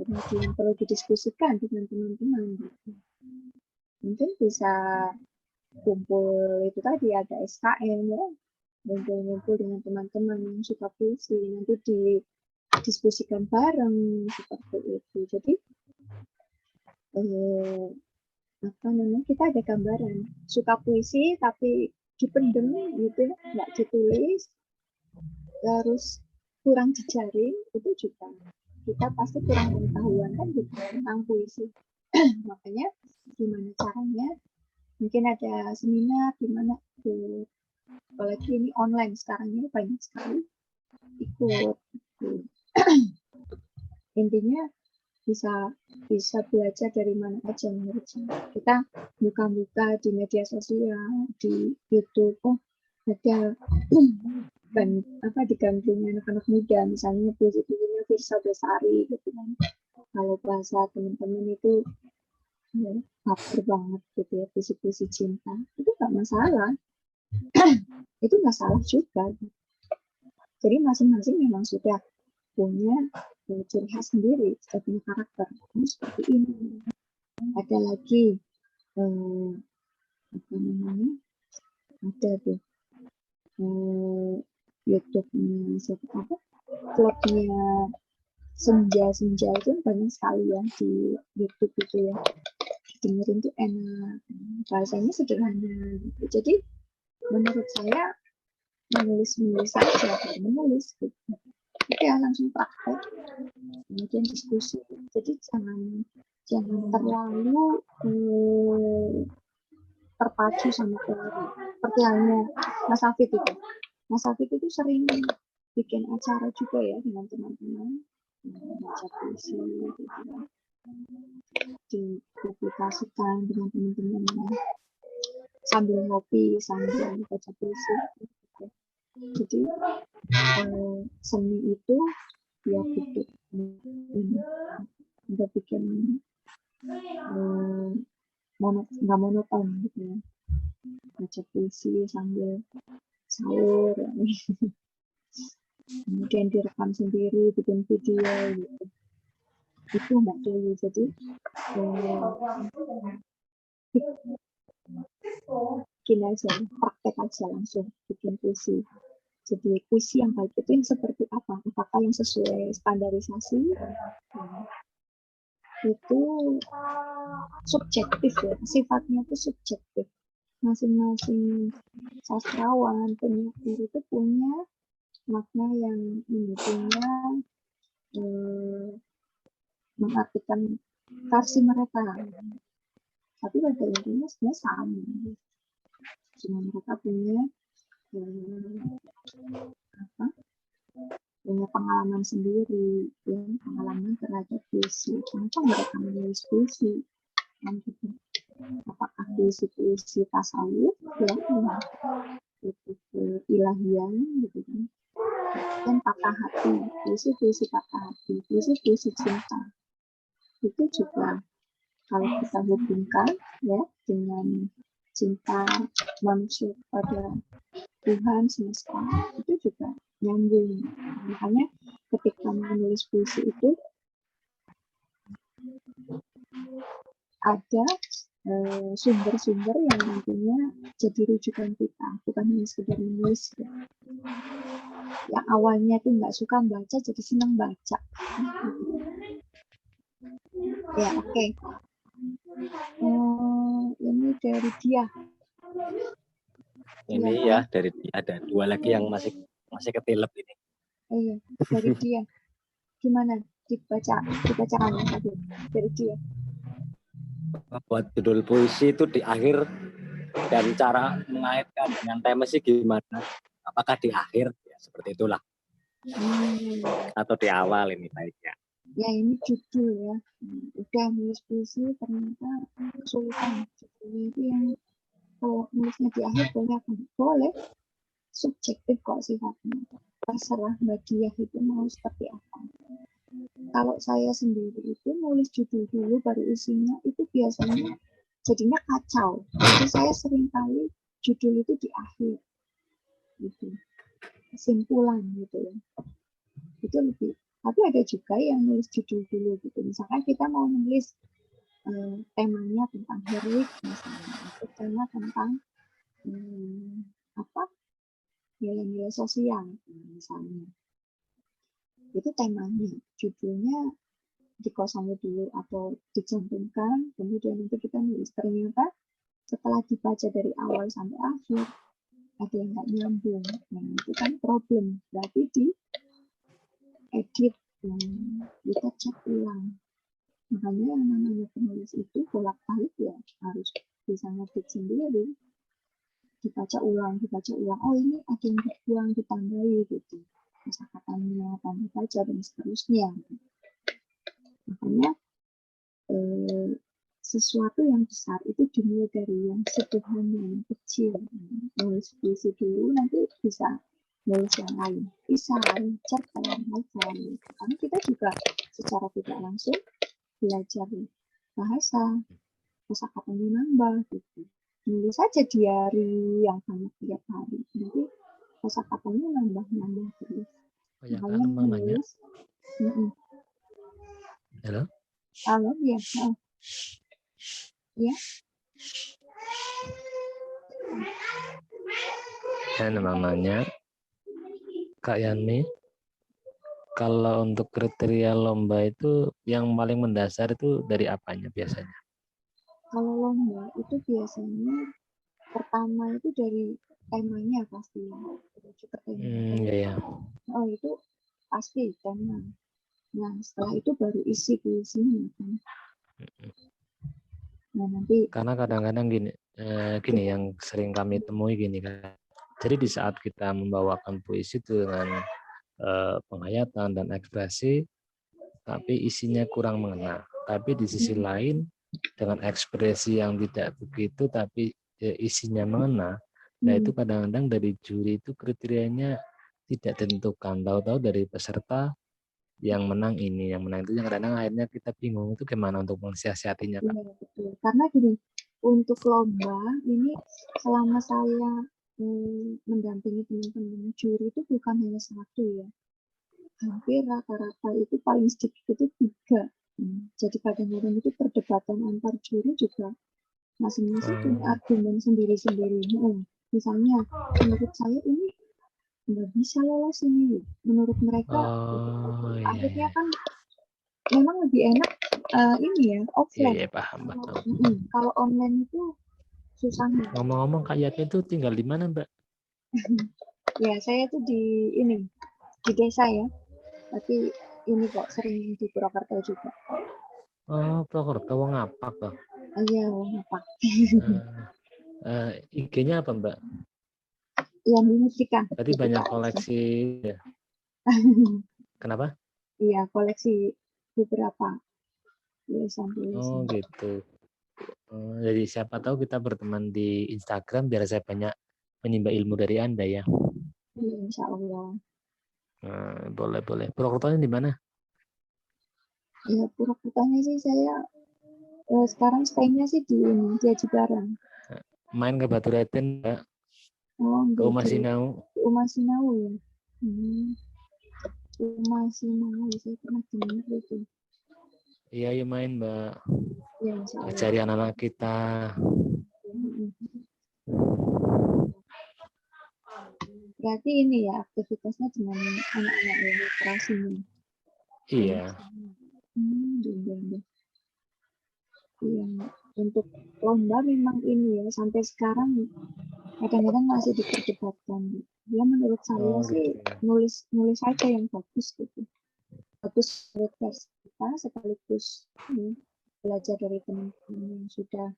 Kemudian perlu didiskusikan dengan teman-teman. Gitu. Mungkin bisa kumpul itu tadi, ada SKM ya, ngumpul-ngumpul dengan teman-teman yang suka puisi, nanti didiskusikan bareng seperti itu. Jadi kita ada gambaran suka puisi tapi dipendem gitu, nggak ditulis, terus kurang dijaring, itu juga kita pasti kurang pengetahuan kan gitu tentang puisi. Makanya gimana caranya, mungkin ada seminar gimana tuh, apalagi ini online sekarang ini banyak sekali ikut. Intinya bisa belajar dari mana aja menurut saya. Kita buka-buka di media sosial, di YouTube, ada digandrungi anak-anak muda, misalnya puisi-puisinya Firsa Besari gitu kan. Kalau bahasa teman-teman itu baper banget gitu ya, puisi-puisi cinta, itu nggak masalah. Itu nggak salah juga. Jadi masing-masing memang sudah punya ciri khas sendiri, sudah punya karakter. Ini seperti ini. Ada lagi ada tuh YouTube-nya vlognya senja itu banyak sekali ya di YouTube itu ya, dengerin tuh enak, bahasanya sederhana gitu. Jadi menurut saya menulis saja, menulis gitu. Ya langsung praktek, kemudian diskusi. Jadi jangan terlalu terpacu sama teori. Seperti halnya Mas Hafid itu. Mas Hafid itu sering bikin acara juga ya dengan teman-teman, baca puisi gitu, dipublikasikan dengan teman-teman sambil ngopi, sambil baca puisi. Jadi seni itu ya bikin nggak bikin nggak monoton gitu ya, baca puisi sambil sahur kemudian direkam sendiri, bikin video gitu, itu Mbak Dewi. Jadi bikin aja, praktek aja langsung bikin puisi. Jadi puisi yang baik itu yang seperti apa? Apakah yang sesuai standarisasi? Itu subjektif ya, sifatnya itu subjektif. Masing-masing sastrawan, penyair itu punya makna yang punya mengartikan versi mereka. Tapi pada intinya sebenarnya sama. Cuma mereka punya apa, punya pengalaman sendiri, ya, pengalaman terhadap puisi. Kenapa mereka menulis puisi? Kan gitu. Apakah puisi tasawuf, ya, itu ilahian, gitu kan? Dan patah hati, puisi patah hati, puisi cinta. Itu juga kalau kita hubungkan, ya, dengan cinta manusia pada Tuhan semesta, itu juga nyambung. Makanya ketika menulis puisi itu ada sumber-sumber yang nantinya jadi rujukan kita, bukan hanya sekedar menulis. Yang awalnya tuh nggak suka baca jadi senang baca. Ya, oke. Ini dari dia. Ini ya dari ada 2 lagi yang masih ketilep ini. Iya, dari dia. Gimana dibacakan tadi dari dia? Buat judul puisi itu di akhir dan cara mengaitkan dengan tema sih gimana? Apakah di akhir? Ya, seperti itulah. Atau di awal ini baiknya. Ya, ini judul ya. Udah nulis puisi ternyata kesulitan. Judulnya itu yang kalau nulisnya di akhir boleh. Subjektif kok sifatnya. Terserah Mbak Diah itu mau seperti apa. Kalau saya sendiri itu nulis judul dulu baru isinya itu biasanya jadinya kacau. Jadi saya sering kali judul itu di akhir. Gitu. Kesimpulan gitu ya. Itu lebih. Tapi ada juga yang nulis judul dulu gitu. Misalkan kita mau nulis temanya tentang heroik misalnya, atau tema tentang apa? Nilai-nilai sosial misalnya. Itu temanya, judulnya dikosongi dulu atau dicantumkan, kemudian nanti kita nulis. Ternyata setelah dibaca dari awal sampai akhir ada yang nggak nyambung. Nah, itu kan problem. Berarti di edit, kita cek ulang. Makanya yang namanya penulis itu bolak-balik ya harus bisa ngetik sendiri. Dibaca ulang. Oh, ini ada yang dibuang, ditambahi gitu. Kosakatanya, tanda baca dan seterusnya. Makanya sesuatu yang besar itu dimulai dari yang sederhana, yang kecil. Nulis puisi dulu, nanti bisa nulis yang lain. Bisa cerpen, novel. Karena kita juga secara tidak langsung belajar bahasa, kosakatanya nambah gitu. Nulis saja diary yang banyak tiap hari, nanti kosakatanya nambah terus. Makanya Nulis. Halo, ya. Ya. Dan namanya Kak Yani, kalau untuk kriteria lomba itu yang paling mendasar itu dari apanya biasanya? Kalau lomba itu biasanya pertama itu dari temanya pasti ya. Iya. Oh, itu pasti tema. Nah, setelah itu baru isi puisinya kan. Nah, nanti karena kadang-kadang gini yang sering kami temui gini kan. Jadi di saat kita membawakan puisi itu dengan penghayatan dan ekspresi, tapi isinya kurang mengena. Tapi di sisi lain dengan ekspresi yang tidak begitu, tapi isinya mengena. Nah itu kadang-kadang dari juri itu kriterianya tidak ditentukan. Tahu-tahu dari peserta yang menang ini, yang menang itu, yang kadang-kadang akhirnya kita bingung itu gimana untuk mensiasatinya, Kak. Ya, betul. Karena gini, untuk lomba ini selama saya mendampingi teman-teman juri itu bukan hanya satu ya. Hampir rata-rata itu paling sedikit itu 3. Jadi kadang-kadang itu perdebatan antar juri juga masing-masing punya argumen sendiri-sendiri. Misalnya menurut saya ini nggak bisa lolos ini. Menurut mereka akhirnya kan memang lebih enak ini ya offline. Iya, paham. Kalau online itu susah. Ngomong-ngomong Kak Yati itu tinggal di mana, Mbak? Ya, saya tuh di desa ya. Tapi ini kok sering di Purwokerto juga. Oh, Purwokerto, wong apa kok? Iya, wong apa? IG-nya apa, Mbak? Iya, Mutrika. Berarti banyak koleksi ya. Kenapa? Iya, koleksi beberapa tulisan-tulisan. Oh gitu. Jadi siapa tahu kita berteman di Instagram biar saya banyak menimba ilmu dari Anda ya. Iya, insya Allah. Boleh. Purwokertonya di mana? Ya, Purwokotanya sih saya sekarang stay-nya sih di ini, di Aji Barang. Main ke Baturetin Mbak? Oh, Ke enggak, Uma di Sinau? Uma Sinau ya. Uma Sinau, saya pernah dengar itu. Iya, yuk main Mbak. Ya, insya Allah. Ajari anak-anak kita. Berarti ini ya aktivitasnya dengan anak-anak yang literasinya. Iya. Iya, untuk lomba memang ini ya sampai sekarang kadang-kadang masih diperdebatkan. Ya menurut saya sih Gitu ya. nulis saja yang bagus gitu. Bagus menurut versi kita sekaligus belajar dari teman-teman yang sudah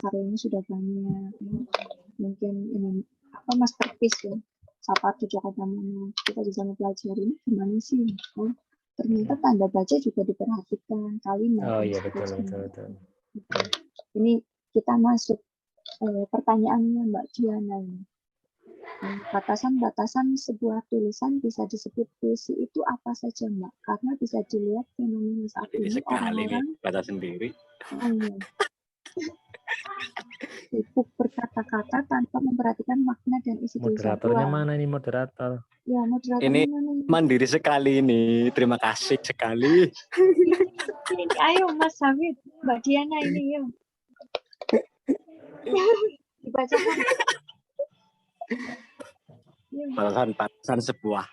karyanya sudah banyak. Mungkin ini masterpiece ya. Sapatu Jakarta mana kita bisa mempelajari gimana sih? Ternyata tanda baca juga diperhatikan, kalimat. Oh iya betul. Ini kita masuk pertanyaannya Mbak Diana ini. Batasan-batasan sebuah tulisan bisa disebut puisi itu apa saja Mbak? Karena bisa dilihat fenomena saat ini orang-orang sendiri. sibuk berkata-kata tanpa memperhatikan makna dan isi tulisan. Moderatornya mana ini moderator? Ya, moderatornya Ini mana? mandiri sekali ini. Terima kasih sekali. Ayo Mas Hamid, Mbak Diana ini yuk. Dibacakan. Batasan sebuah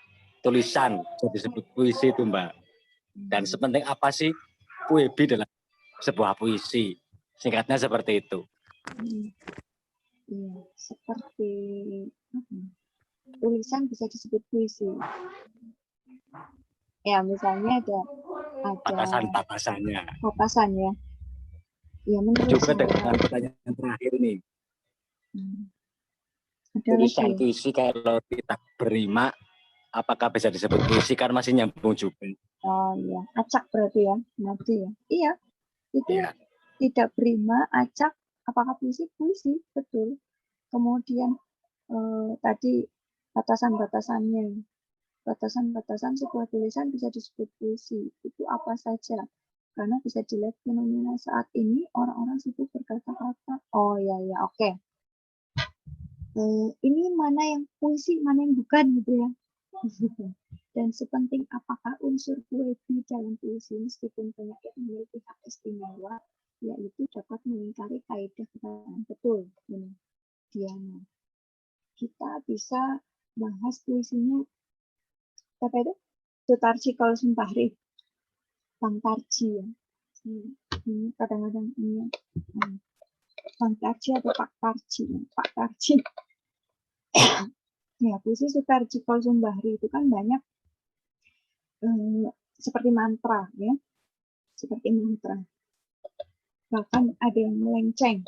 tulisan jadi disebut puisi itu Mbak. Dan sepenting apa sih puebi dalam sebuah puisi? Singkatnya seperti itu. Iya, seperti tulisan bisa disebut puisi. Ya, misalnya ada Batasan-batasannya. batasan ya. Ya, menurut Juga saya. dengan pertanyaan terakhir nih. Ada Tulisan lagi. puisi kalau kita berima, apakah bisa disebut puisi? Kan masih nyambung juga. Oh iya, acak berarti ya, nanti ya. Iya, itu Iya. tidak berima, acak, apakah puisi? Puisi, betul. Kemudian tadi batasan-batasannya, batasan-batasan sebuah tulisan bisa disebut puisi. Itu apa saja? Karena bisa dilihat fenomena saat ini orang-orang sibuk berkata-kata. Oh ya, oke. Ini mana yang puisi, mana yang bukan gitu ya. Dan sepenting apakah unsur puisi dalam puisi meskipun banyak yang memiliki hak istimewa, yaitu dapat mengingkari kaidah kebenaran. Betul, ini Diana. Kita bisa bahas puisinya apa itu? Sutarji Kolsumpahri, Bang Tarji ya. Kadang-kadang ini Bang Tarji atau Pak Tarji, Pak Tarji. Ya, puisi Sutarji Kolsumbahri itu kan banyak seperti mantra ya, seperti mantra. Bahkan ada yang melenceng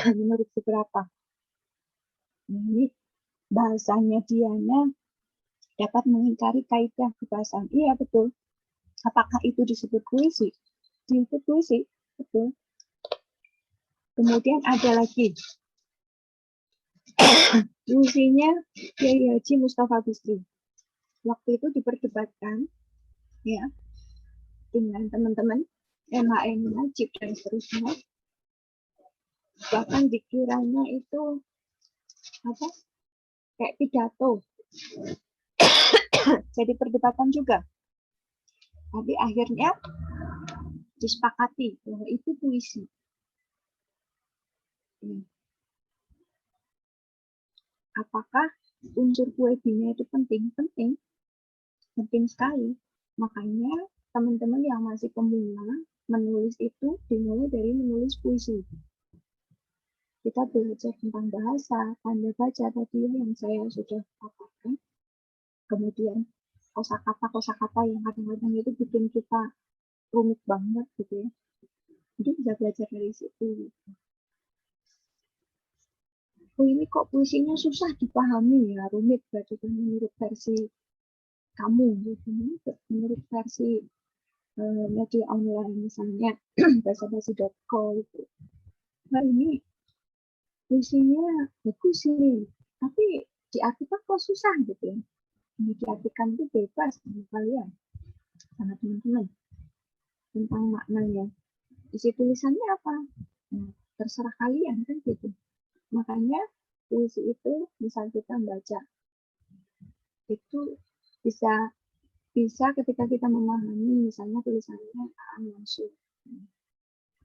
menurut beberapa. Ini bahasanya Diana dapat mengingkari kaidah kebahasaan. Iya betul. Apakah itu disebut puisi? Disebut puisi, betul. Kemudian ada lagi puisinya Kiai Haji Mustafa Bisri. Waktu itu diperdebatkan ya dengan teman-teman MHM Najib dan seterusnya. Bahkan dikiranya itu kayak pidato. Jadi perdebatan juga. Tapi akhirnya disepakati bahwa itu puisi. Apakah unsur puisinya itu penting? Penting sekali. Makanya teman-teman yang masih pemula menulis itu dimulai dari menulis puisi. Kita belajar tentang bahasa, tanda baca tadi yang saya sudah katakan. Kemudian kosakata yang kadang-kadang itu bikin kita rumit banget gitu ya. Jadi bisa belajar dari situ. oh ini kok puisinya susah dipahami ya, rumit berarti kan menurut versi kamu gitu. Menurut versi media online misalnya bahasa-bahasa.co itu. Nah ini puisinya bagus sih, tapi diartikan kok susah gitu ya. Ini diartikan itu bebas sama kalian, sama teman-teman, tentang maknanya. Isi tulisannya apa? Nah, terserah kalian kan gitu. Makanya puisi itu misal kita baca itu bisa ketika kita memahami misalnya tulisannya Aan Mansur.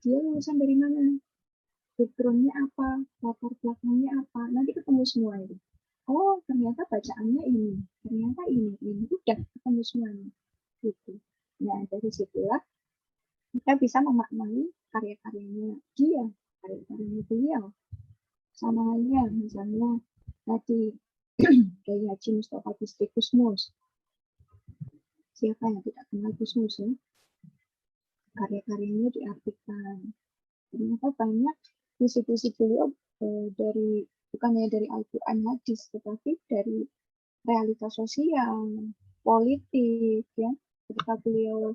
Dia lulusan dari mana? Backgroundnya apa? Latar belakangnya apa? Nanti ketemu semua itu. Oh, ternyata bacaannya ini. Ternyata ini. Udah ketemu semuanya. Gitu. Nah, dari situlah kita bisa memaknai karya-karyanya dia, karya-karyanya beliau. Sama halnya, misalnya tadi Kiai Haji Mustafa Bisri Gusmus. Siapa yang tidak kenal Gusmus ya? Karya-karyanya diartikan. Ternyata banyak puisi-puisi beliau dari bukannya dari Al-Quran hadis, tetapi dari realitas sosial, politik, ya. Ketika beliau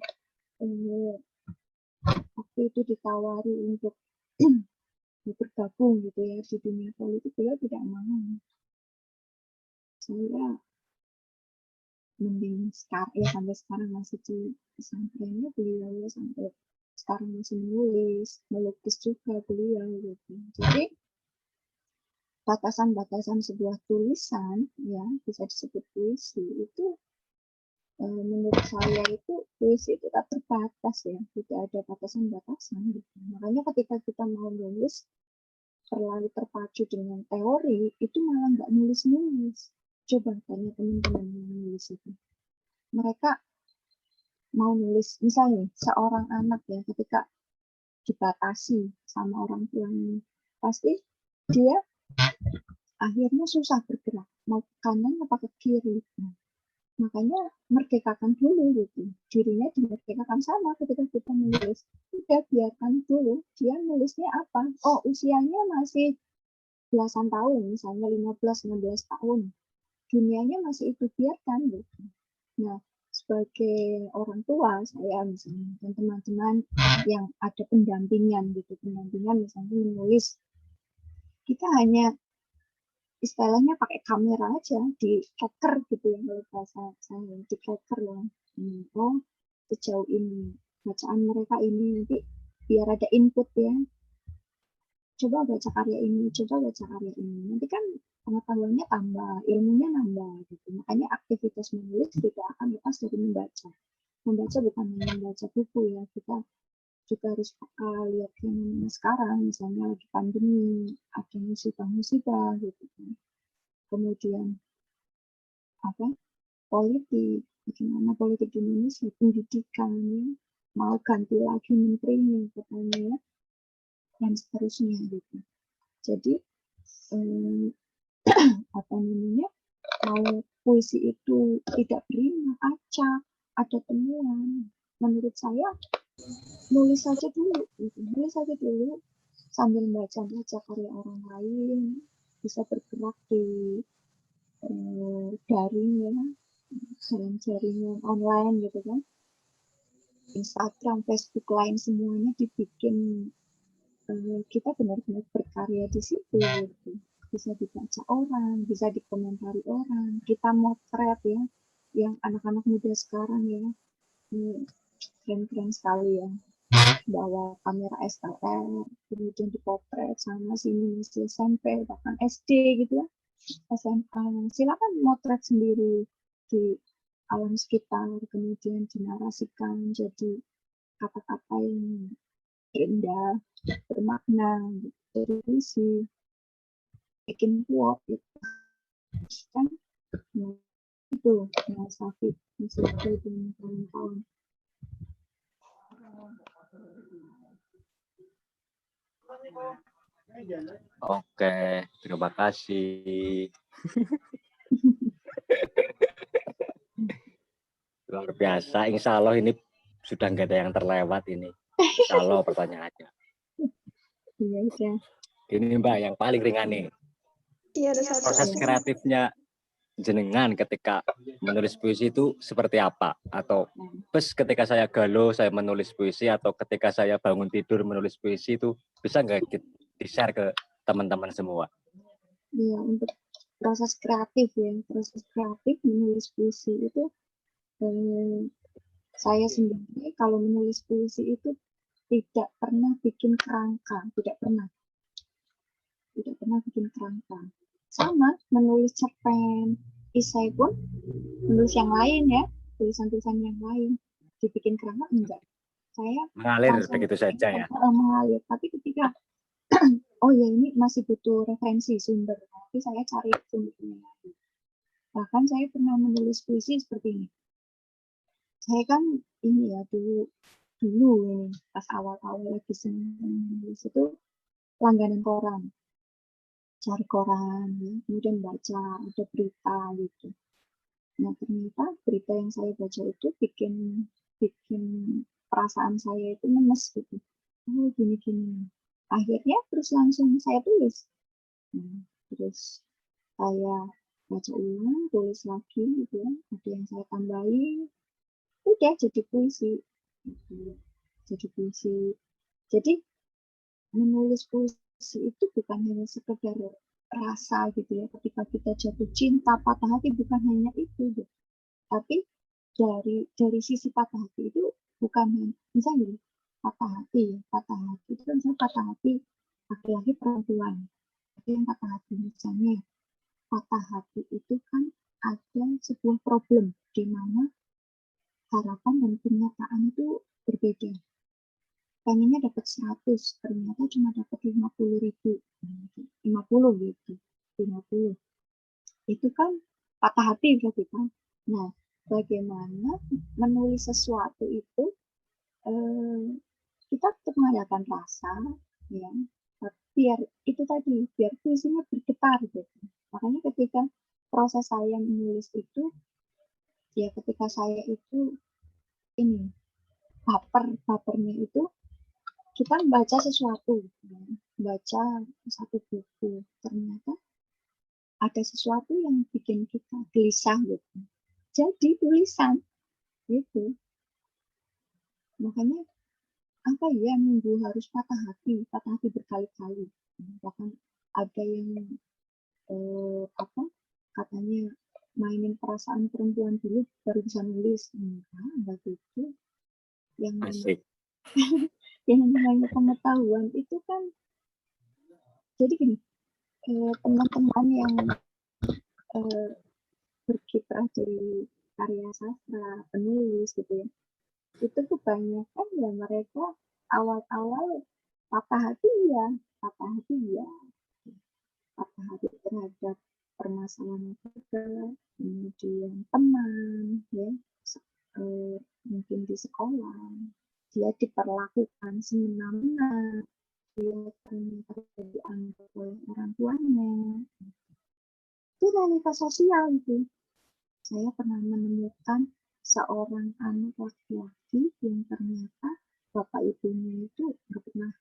waktu itu ditawari untuk bergabung gitu ya di dunia politik, beliau tidak mau. Saya mending sekarang ya, sampai sekarang masih di pesantrennya beliau ya, sampai sekarang masih menulis, melukis juga beliau gitu. Jadi batasan-batasan sebuah tulisan ya bisa disebut puisi itu menurut saya itu puisi itu tak terbatas ya, tidak ada batasan-batasan gitu. Makanya ketika kita mau nulis terlalu terpacu dengan teori itu malah nggak nulis-nulis. Coba tanya teman-teman yang nulis itu, mereka mau nulis misalnya seorang anak ya, ketika dibatasi sama orang tuanya pasti dia akhirnya susah bergerak mau ke kanan apa ke kiri. Makanya merdekakan dulu gitu, dirinya dimerdekakan. Sama ketika kita menulis, udah biarkan dulu dia nulisnya apa. Oh, usianya masih belasan tahun, misalnya 15-16 tahun, dunianya masih itu, biarkan gitu. Nah, sebagai orang tua saya misalnya dan teman-teman yang ada pendampingan gitu, pendampingan misalnya menulis, kita hanya istilahnya pakai kamera aja, di tracker gitu ya, kalau bahasa saya di tracker loh. Oh, sejauh ini bacaan mereka ini, nanti biar ada input ya, coba baca karya ini, coba baca karya ini, nanti kan pengetahuannya tambah, ilmunya nambah gitu. Makanya aktivitas menulis tidak akan lepas dari membaca. Membaca bukan hanya membaca buku ya, kita juga harus lihat yang sekarang misalnya lagi pandemi, ada musibah-musibah gitu kan. Kemudian apa, politik, bagaimana politik di Indonesia, pendidikan ya, mau ganti lagi menterinya katanya, dan seterusnya gitu. Jadi apa namanya, mau puisi itu tidak beriman, acak, ada temuan, menurut saya nulis saja dulu gitu. Nulis saja dulu sambil baca-baca karya orang lain, bisa bergerak di daring ya, jaringan online gitu kan, Instagram, Facebook, lain semuanya dibikin, kita benar-benar berkarya di situ gitu. Bisa dibaca orang, bisa dikomentari orang, kita motret ya, yang anak-anak muda sekarang ya, keren-keren sekali ya, bawa kamera SLR, kemudian dipotret sama sini masih SMP, bahkan SD gitu ya, SMA, silakan motret sendiri di alam sekitar, kemudian dinarasikan jadi kata-kata yang indah, bermakna, jadi puisi, bikin quote gitu kan. Nah, itu ya Safi masih dengan kawan-kawan. Oke, terima kasih. Luar biasa. Insya Allah ini sudah nggak ada yang terlewat ini. Insya Allah pertanyaannya. Iya udah. Ini Mbak yang paling ringan nih. Iya, ada satu. Proses kreatifnya jenengan ketika menulis puisi itu seperti apa? Atau terus ketika saya galau saya menulis puisi, atau ketika saya bangun tidur menulis puisi, itu bisa nggak di-share ke teman-teman semua? Iya, untuk proses kreatif ya, proses kreatif menulis puisi itu saya sendiri kalau menulis puisi itu tidak pernah bikin kerangka, tidak pernah bikin kerangka. Sama menulis cerpen, esai pun menulis yang lain ya, tulisan-tulisan yang lain dibikin kerangka enggak. Saya Mengalir langsung begitu saja ya. mengalir. Tapi ketika oh ya ini masih butuh referensi sumber, tapi saya cari sumbernya lagi. Bahkan saya pernah menulis puisi seperti ini. Saya kan ini ya dulu ini pas awal-awal lagi senang menulis itu langganan koran, cari koran ya, kemudian baca ada berita gitu. Nah ternyata berita yang saya baca itu bikin perasaan saya itu menes gitu. Oh gini. Akhirnya terus langsung saya tulis. Nah, terus saya baca ulang, tulis lagi gitu ya. Ada yang saya tambahin, udah jadi puisi. Gitu. Jadi puisi. Jadi menulis puisi itu bukan hanya sekedar rasa gitu ya. Ketika kita jatuh cinta, patah hati, bukan hanya itu gitu. Tapi dari sisi patah hati itu bukan misalnya gini, patah hati itu kan misalnya patah hati laki-laki perempuan. Ada yang patah hati misalnya patah hati itu kan ada sebuah problem di mana harapan dan kenyataan itu berbeda. Pengennya dapat 100, ternyata cuma dapat 50.000. 50 gitu. 50. Itu kan patah hati berarti kan. Nah, bagaimana menulis sesuatu itu kita tetap mengadakan rasa ya. Biar itu tadi, biar puisinya bergetar gitu. Makanya ketika proses saya menulis itu, ya ketika saya itu ini bapernya itu kita baca sesuatu, ya. Baca satu buku, ternyata ada sesuatu yang bikin kita gelisah gitu. Jadi tulisan gitu. Makanya apa ya minggu harus patah hati berkali-kali. Bahkan ada yang katanya mainin perasaan perempuan dulu baru bisa nulis. Enggak gitu. Yang namanya pengetahuan itu kan jadi gini, teman-teman yang berkiprah di karya sastra, penulis gitu ya, itu kebanyakan ya mereka awal-awal patah hati patah hati terhadap permasalahan keluarga, kemudian teman, ya, mungkin di sekolah, dia diperlakukan semena-mena, dia ternyata dianggap oleh orang tuanya. Itu realitas sosial itu. Saya pernah menemukan seorang anak laki-laki yang ternyata bapak ibunya itu nggak pernah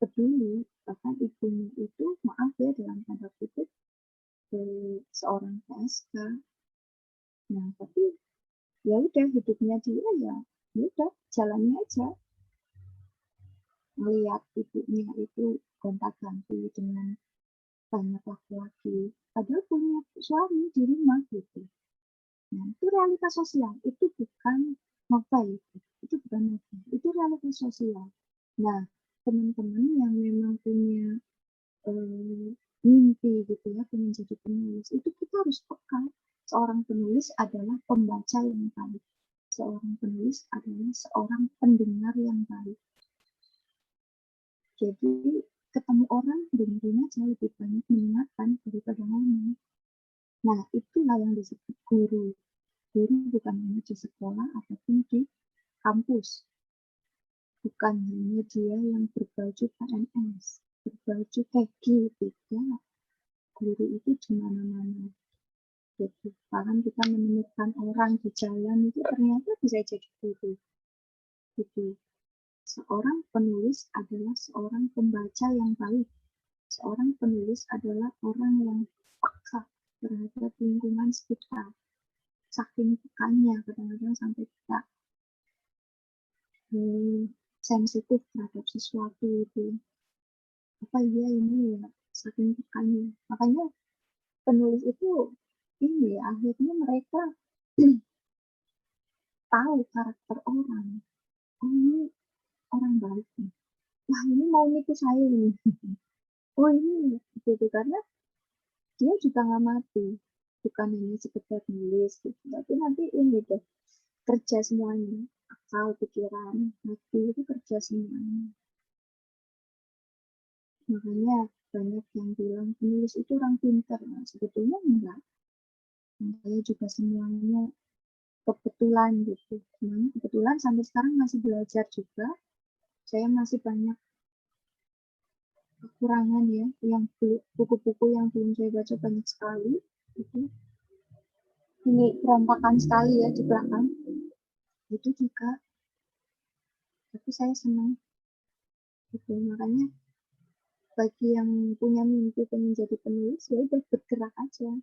peduli, bahkan ibunya itu maaf ya dalam tanda kutip seorang PSK. Nah tapi ya udah hidupnya dia ya udah jalannya aja, melihat ibunya itu gonta-ganti dengan banyak laki-laki, padahal punya suami di rumah gitu. Nah itu realitas sosial, itu bukan novel, itu bukan novel, itu realitas sosial. Nah teman-teman yang memang punya mimpi gitu ya, pengen jadi penulis, itu kita harus peka. Seorang penulis adalah pembaca yang baik. Seorang penulis adalah seorang pendengar yang baik. Jadi ketemu orang dengerin aja, lebih banyak mendengarkan daripada ngomong. Nah itulah yang disebut guru. Guru bukan hanya di sekolah ataupun di kampus. Bukan hanya dia yang berbaju PNS, berbaju TG, tidak. Guru itu di mana-mana. Jadi bahkan kita menemukan orang di jalan itu ternyata bisa jadi guru. Gitu. Seorang penulis adalah seorang pembaca yang baik. Seorang penulis adalah orang yang peka terhadap lingkungan sekitar. Saking pekannya kadang-kadang sampai kita sensitif terhadap sesuatu itu. Apa iya ini ya, saking pekannya. Makanya penulis itu ini akhirnya mereka tahu karakter orang. Oh ini orang baik nih. Wah ini mau nipu saya ini. Oh ini gitu karena dia juga nggak mati. Bukan hanya sekedar nulis gitu. Tapi nanti ini deh kerja semuanya. Akal, pikiran, hati itu kerja semuanya. Makanya banyak yang bilang penulis itu orang pintar. Nah, sebetulnya enggak. Saya juga semuanya kebetulan gitu. Semuanya kebetulan sampai sekarang masih belajar juga. Saya masih banyak kekurangan ya, yang buku-buku yang belum saya baca banyak sekali. Itu ini berantakan sekali ya di belakang. Itu juga. Tapi saya senang. Gitu. Makanya bagi yang punya mimpi pengen jadi penulis ya udah bergerak aja.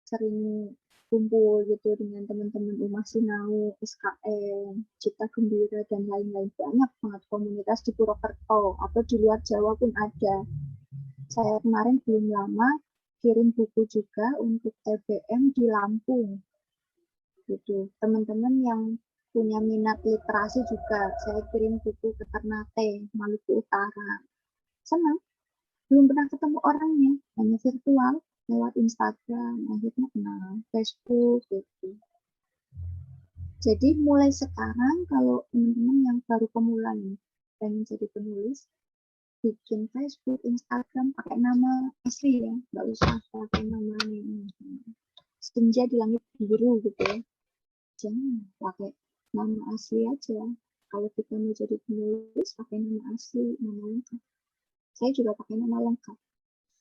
Sering kumpul gitu dengan teman-teman Rumah Sinau, SKM, Cipta Gembira dan lain-lain, banyak banget komunitas di Purwokerto atau di luar Jawa pun ada. Saya kemarin belum lama kirim buku juga untuk TBM di Lampung. Gitu. Teman-teman yang punya minat literasi juga saya kirim buku ke Ternate, Maluku Utara. Senang. Belum pernah ketemu orangnya, hanya virtual lewat Instagram, akhirnya kenal Facebook gitu. Jadi mulai sekarang kalau teman-teman yang baru pemula nih pengen jadi penulis, bikin Facebook, Instagram pakai nama asli ya, nggak usah pakai nama senja di langit biru gitu ya. Jangan pakai nama asli aja. Kalau kita mau jadi penulis pakai nama asli, nama lengkap. Saya juga pakai nama lengkap.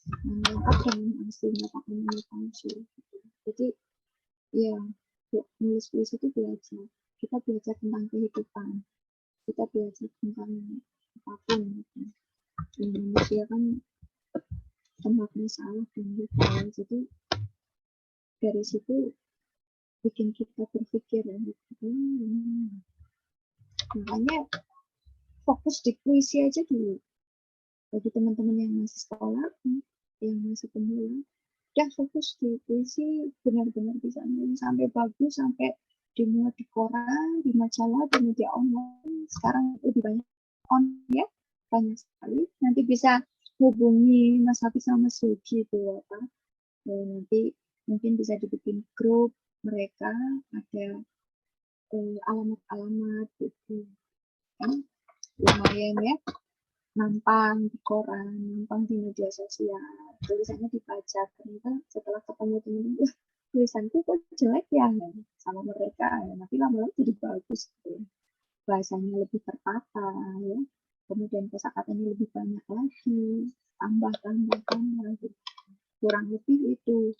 Nama lengkap dan nama aslinya pakai nama palsu. Jadi ya nulis itu belajar. Kita belajar tentang kehidupan. Kita belajar tentang apapun. Gitu. Indonesia kan tempatnya salah dan lupa. Jadi dari situ bikin kita berpikir ya. Makanya fokus di puisi aja dulu. Bagi teman-teman yang masih sekolah, yang masih pemula, udah fokus di puisi, benar-benar bisa nulis sampai bagus, sampai dimuat di koran, di majalah, di media online. Sekarang lebih banyak on ya, banyak sekali. Nanti bisa hubungi Mas Hafiz sama Sugi itu apa. Nanti mungkin bisa dibikin grup mereka, ada alamat-alamat gitu. Kan lumayan ya. Nampang di koran, nampang di media sosial, tulisannya dibaca. Ternyata setelah ketemu teman-teman, tulisanku kok jelek ya sama mereka, ya. Tapi lama-lama jadi bagus gitu. Bahasanya lebih tertata ya, kemudian kosakatanya lebih banyak lagi, tambah gitu. Kurang lebih itu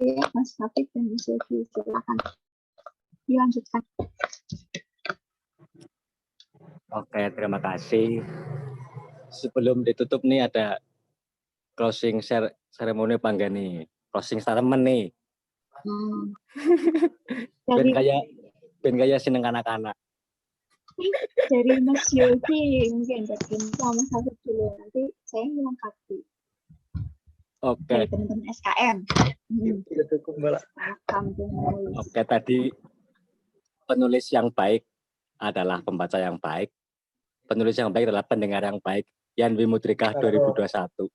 ya, Mas Hafid dan Mas Yogi, silakan dilanjutkan. Oke, terima kasih. Sebelum ditutup nih ada closing ceremony apa enggak nih? Closing statement nih. Ben kayak seneng anak-anak. Dari Mas Yogi mungkin sama satu dulu, nanti saya melengkapi. Oke. Dari teman-teman SKM. Oke, tadi penulis yang baik adalah pembaca yang baik. Penulis yang baik adalah pendengar yang baik. Yanwi Mutrika 2021.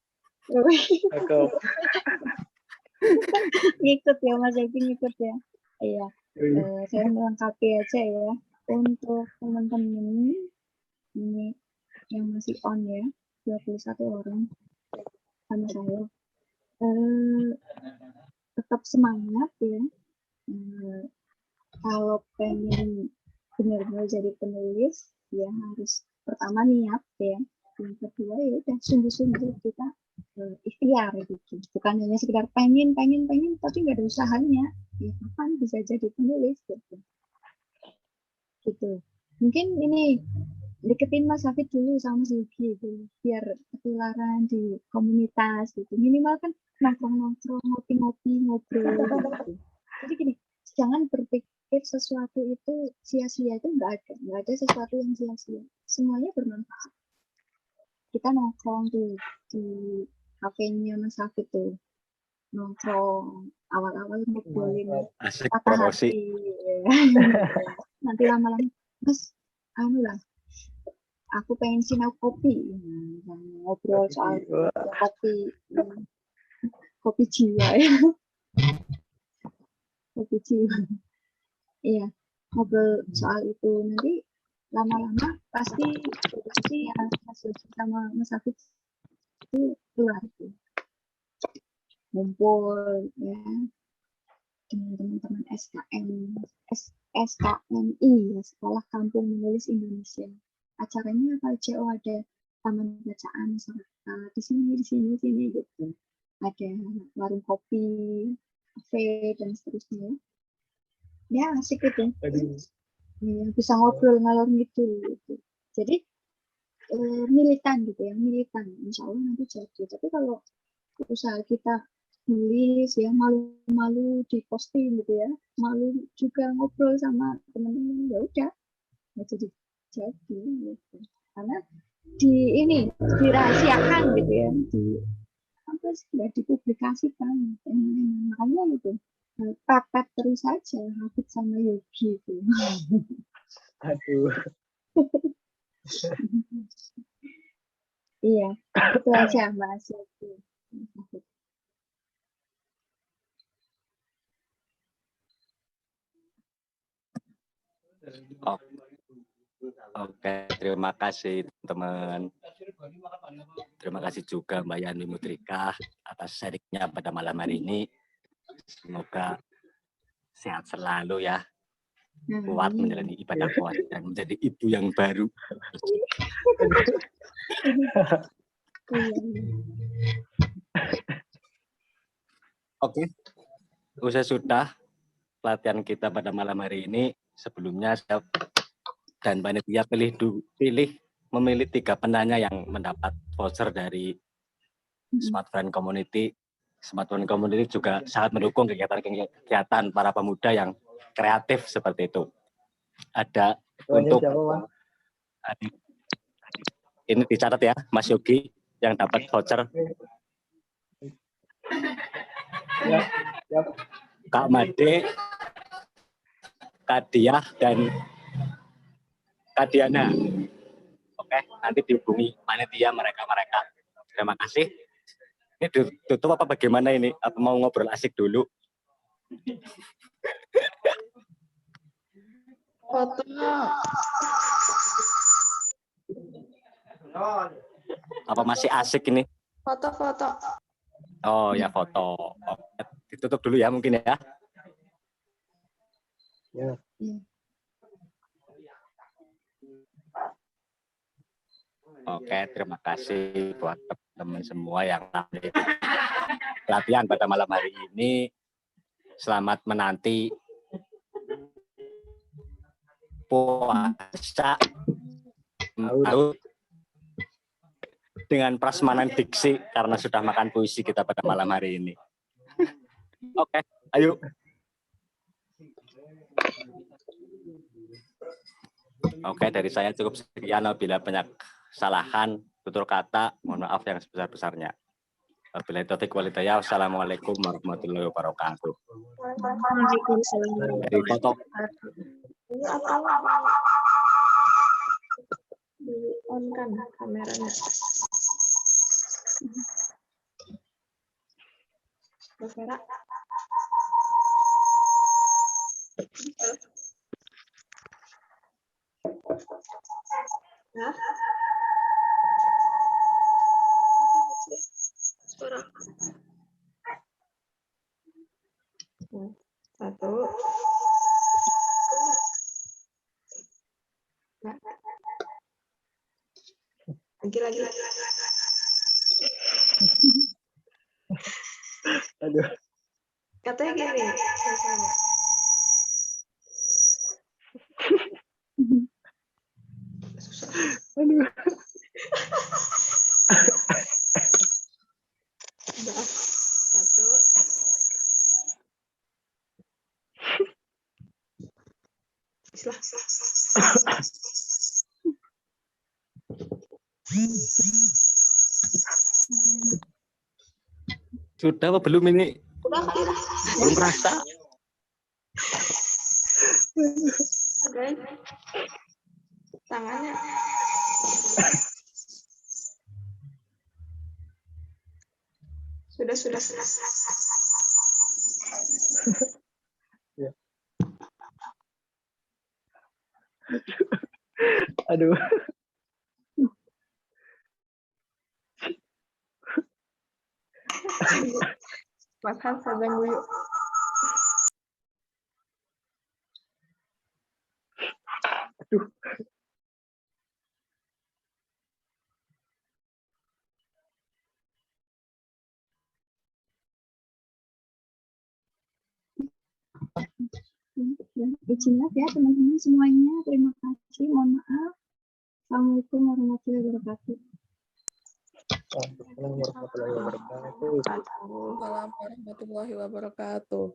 Ngikut ya Mas Yogi, ngikut ya. Iya. Saya melengkapi aja ya. Untuk teman-teman ini yang masih on ya, 21 orang sama saya. Tetap semangat ya. Kalau pengen benar-benar jadi penulis, ya harus pertama niat ya. Yang kedua ya udah sungguh-sungguh kita ikhtiar gitu. Bukan hanya sekedar pengen tapi nggak ada usahanya. Ya kapan bisa jadi penulis gitu. Gitu. Mungkin ini deketin Mas Hafid dulu sama Sugi gitu, biar ketularan di komunitas gitu. Minimal kan nongkrong-nongkrong, ngopi-ngopi, ngobrol gitu. Jadi gini, jangan berpikir sesuatu itu sia-sia, itu nggak ada sesuatu yang sia-sia. Semuanya bermanfaat. Kita nongkrong tuh di kafenya Mas Hafid tuh, nongkrong awal-awal ngobrolin Asik patah promosi. hati, nanti lama-lama Mas, anu lah, aku pengen sinau kopi, ngobrol soal kopi jiwa ya, kopi jiwa, iya, ngobrol soal itu. Nanti lama-lama pasti diskusi ya Mas Yosi sama Mas Hafid itu keluar tuh, ngumpul ya dengan teman-teman SKMI ya, Sekolah Kampung Menulis Indonesia. Acaranya apa aja? Oh, ada taman bacaan masyarakat di sini gitu. Ada warung kopi, kafe dan seterusnya. Ya asik itu. Ya, bisa ngobrol ngalor ngidul gitu. Jadi militan gitu ya, militan. Insya Allah nanti jadi. Tapi kalau usaha kita nulis ya malu-malu di posting gitu ya, malu juga ngobrol sama teman-teman, ya udah nggak jadi gitu. Karena dirahasiakan gitu ya, sudah dipublikasikan, makanya gitu pepet terus saja Hafid sama Yogi itu. Aduh. Iya, itu aja Mas Yogi. Oke, terima kasih teman. Terima kasih juga Mbak Yani Mutrika atas sharingnya pada malam hari ini. Semoga sehat selalu ya, kuat menjalani ibadah puasa dan menjadi ibu yang baru. Oke, usai sudah pelatihan kita pada malam hari ini. Sebelumnya saya dan panitia memilih 3 penanya yang mendapat voucher dari Smartphone Community. Smartphone Community juga sangat mendukung kegiatan para pemuda yang kreatif seperti itu. Ada untuk ini dicatat ya, Mas Yogi yang dapat voucher. Kak Made, Kak Diah, dan Kak Diana. Oke, nanti dihubungi panitia mereka. Terima kasih. Ini ditutup apa bagaimana ini? Apa mau ngobrol asik dulu? Foto. Apa masih asik ini? Foto. Oh ya, foto. Oke, ditutup dulu ya mungkin ya. Ya. Oke, terima kasih buat teman-teman semua yang latihan pada malam hari ini. Selamat menanti puasa dengan prasmanan diksi karena sudah makan puisi kita pada malam hari ini. Oke, ayo. Oke, dari saya cukup sekian. Apabila banyak kesalahan, tutur kata, mohon maaf yang sebesar-besarnya. Wabillahi taufiq wal hidayah. Wassalamualaikum warahmatullahi wabarakatuh. Waalaikumsalam. Dari foto. Di on kan kameranya. Kamera. Nah. Suara. 1. Nah. Lagi. Aduh. Katanya gini, misalnya. Aduh. Udah. Sudah apa belum ini? Udah kali lah. Belum merasa. Guys. Tangannya. Sudah. Ya. Aduh. Mas Hans sedang guyu. Aduh. Izin maaf ya teman-teman semuanya. Terima kasih. Mohon maaf. Assalamualaikum warahmatullahi wabarakatuh. Waalaikumsalam warahmatullahi wabarakatuh. Assalamualaikum warahmatullahi wabarakatuh.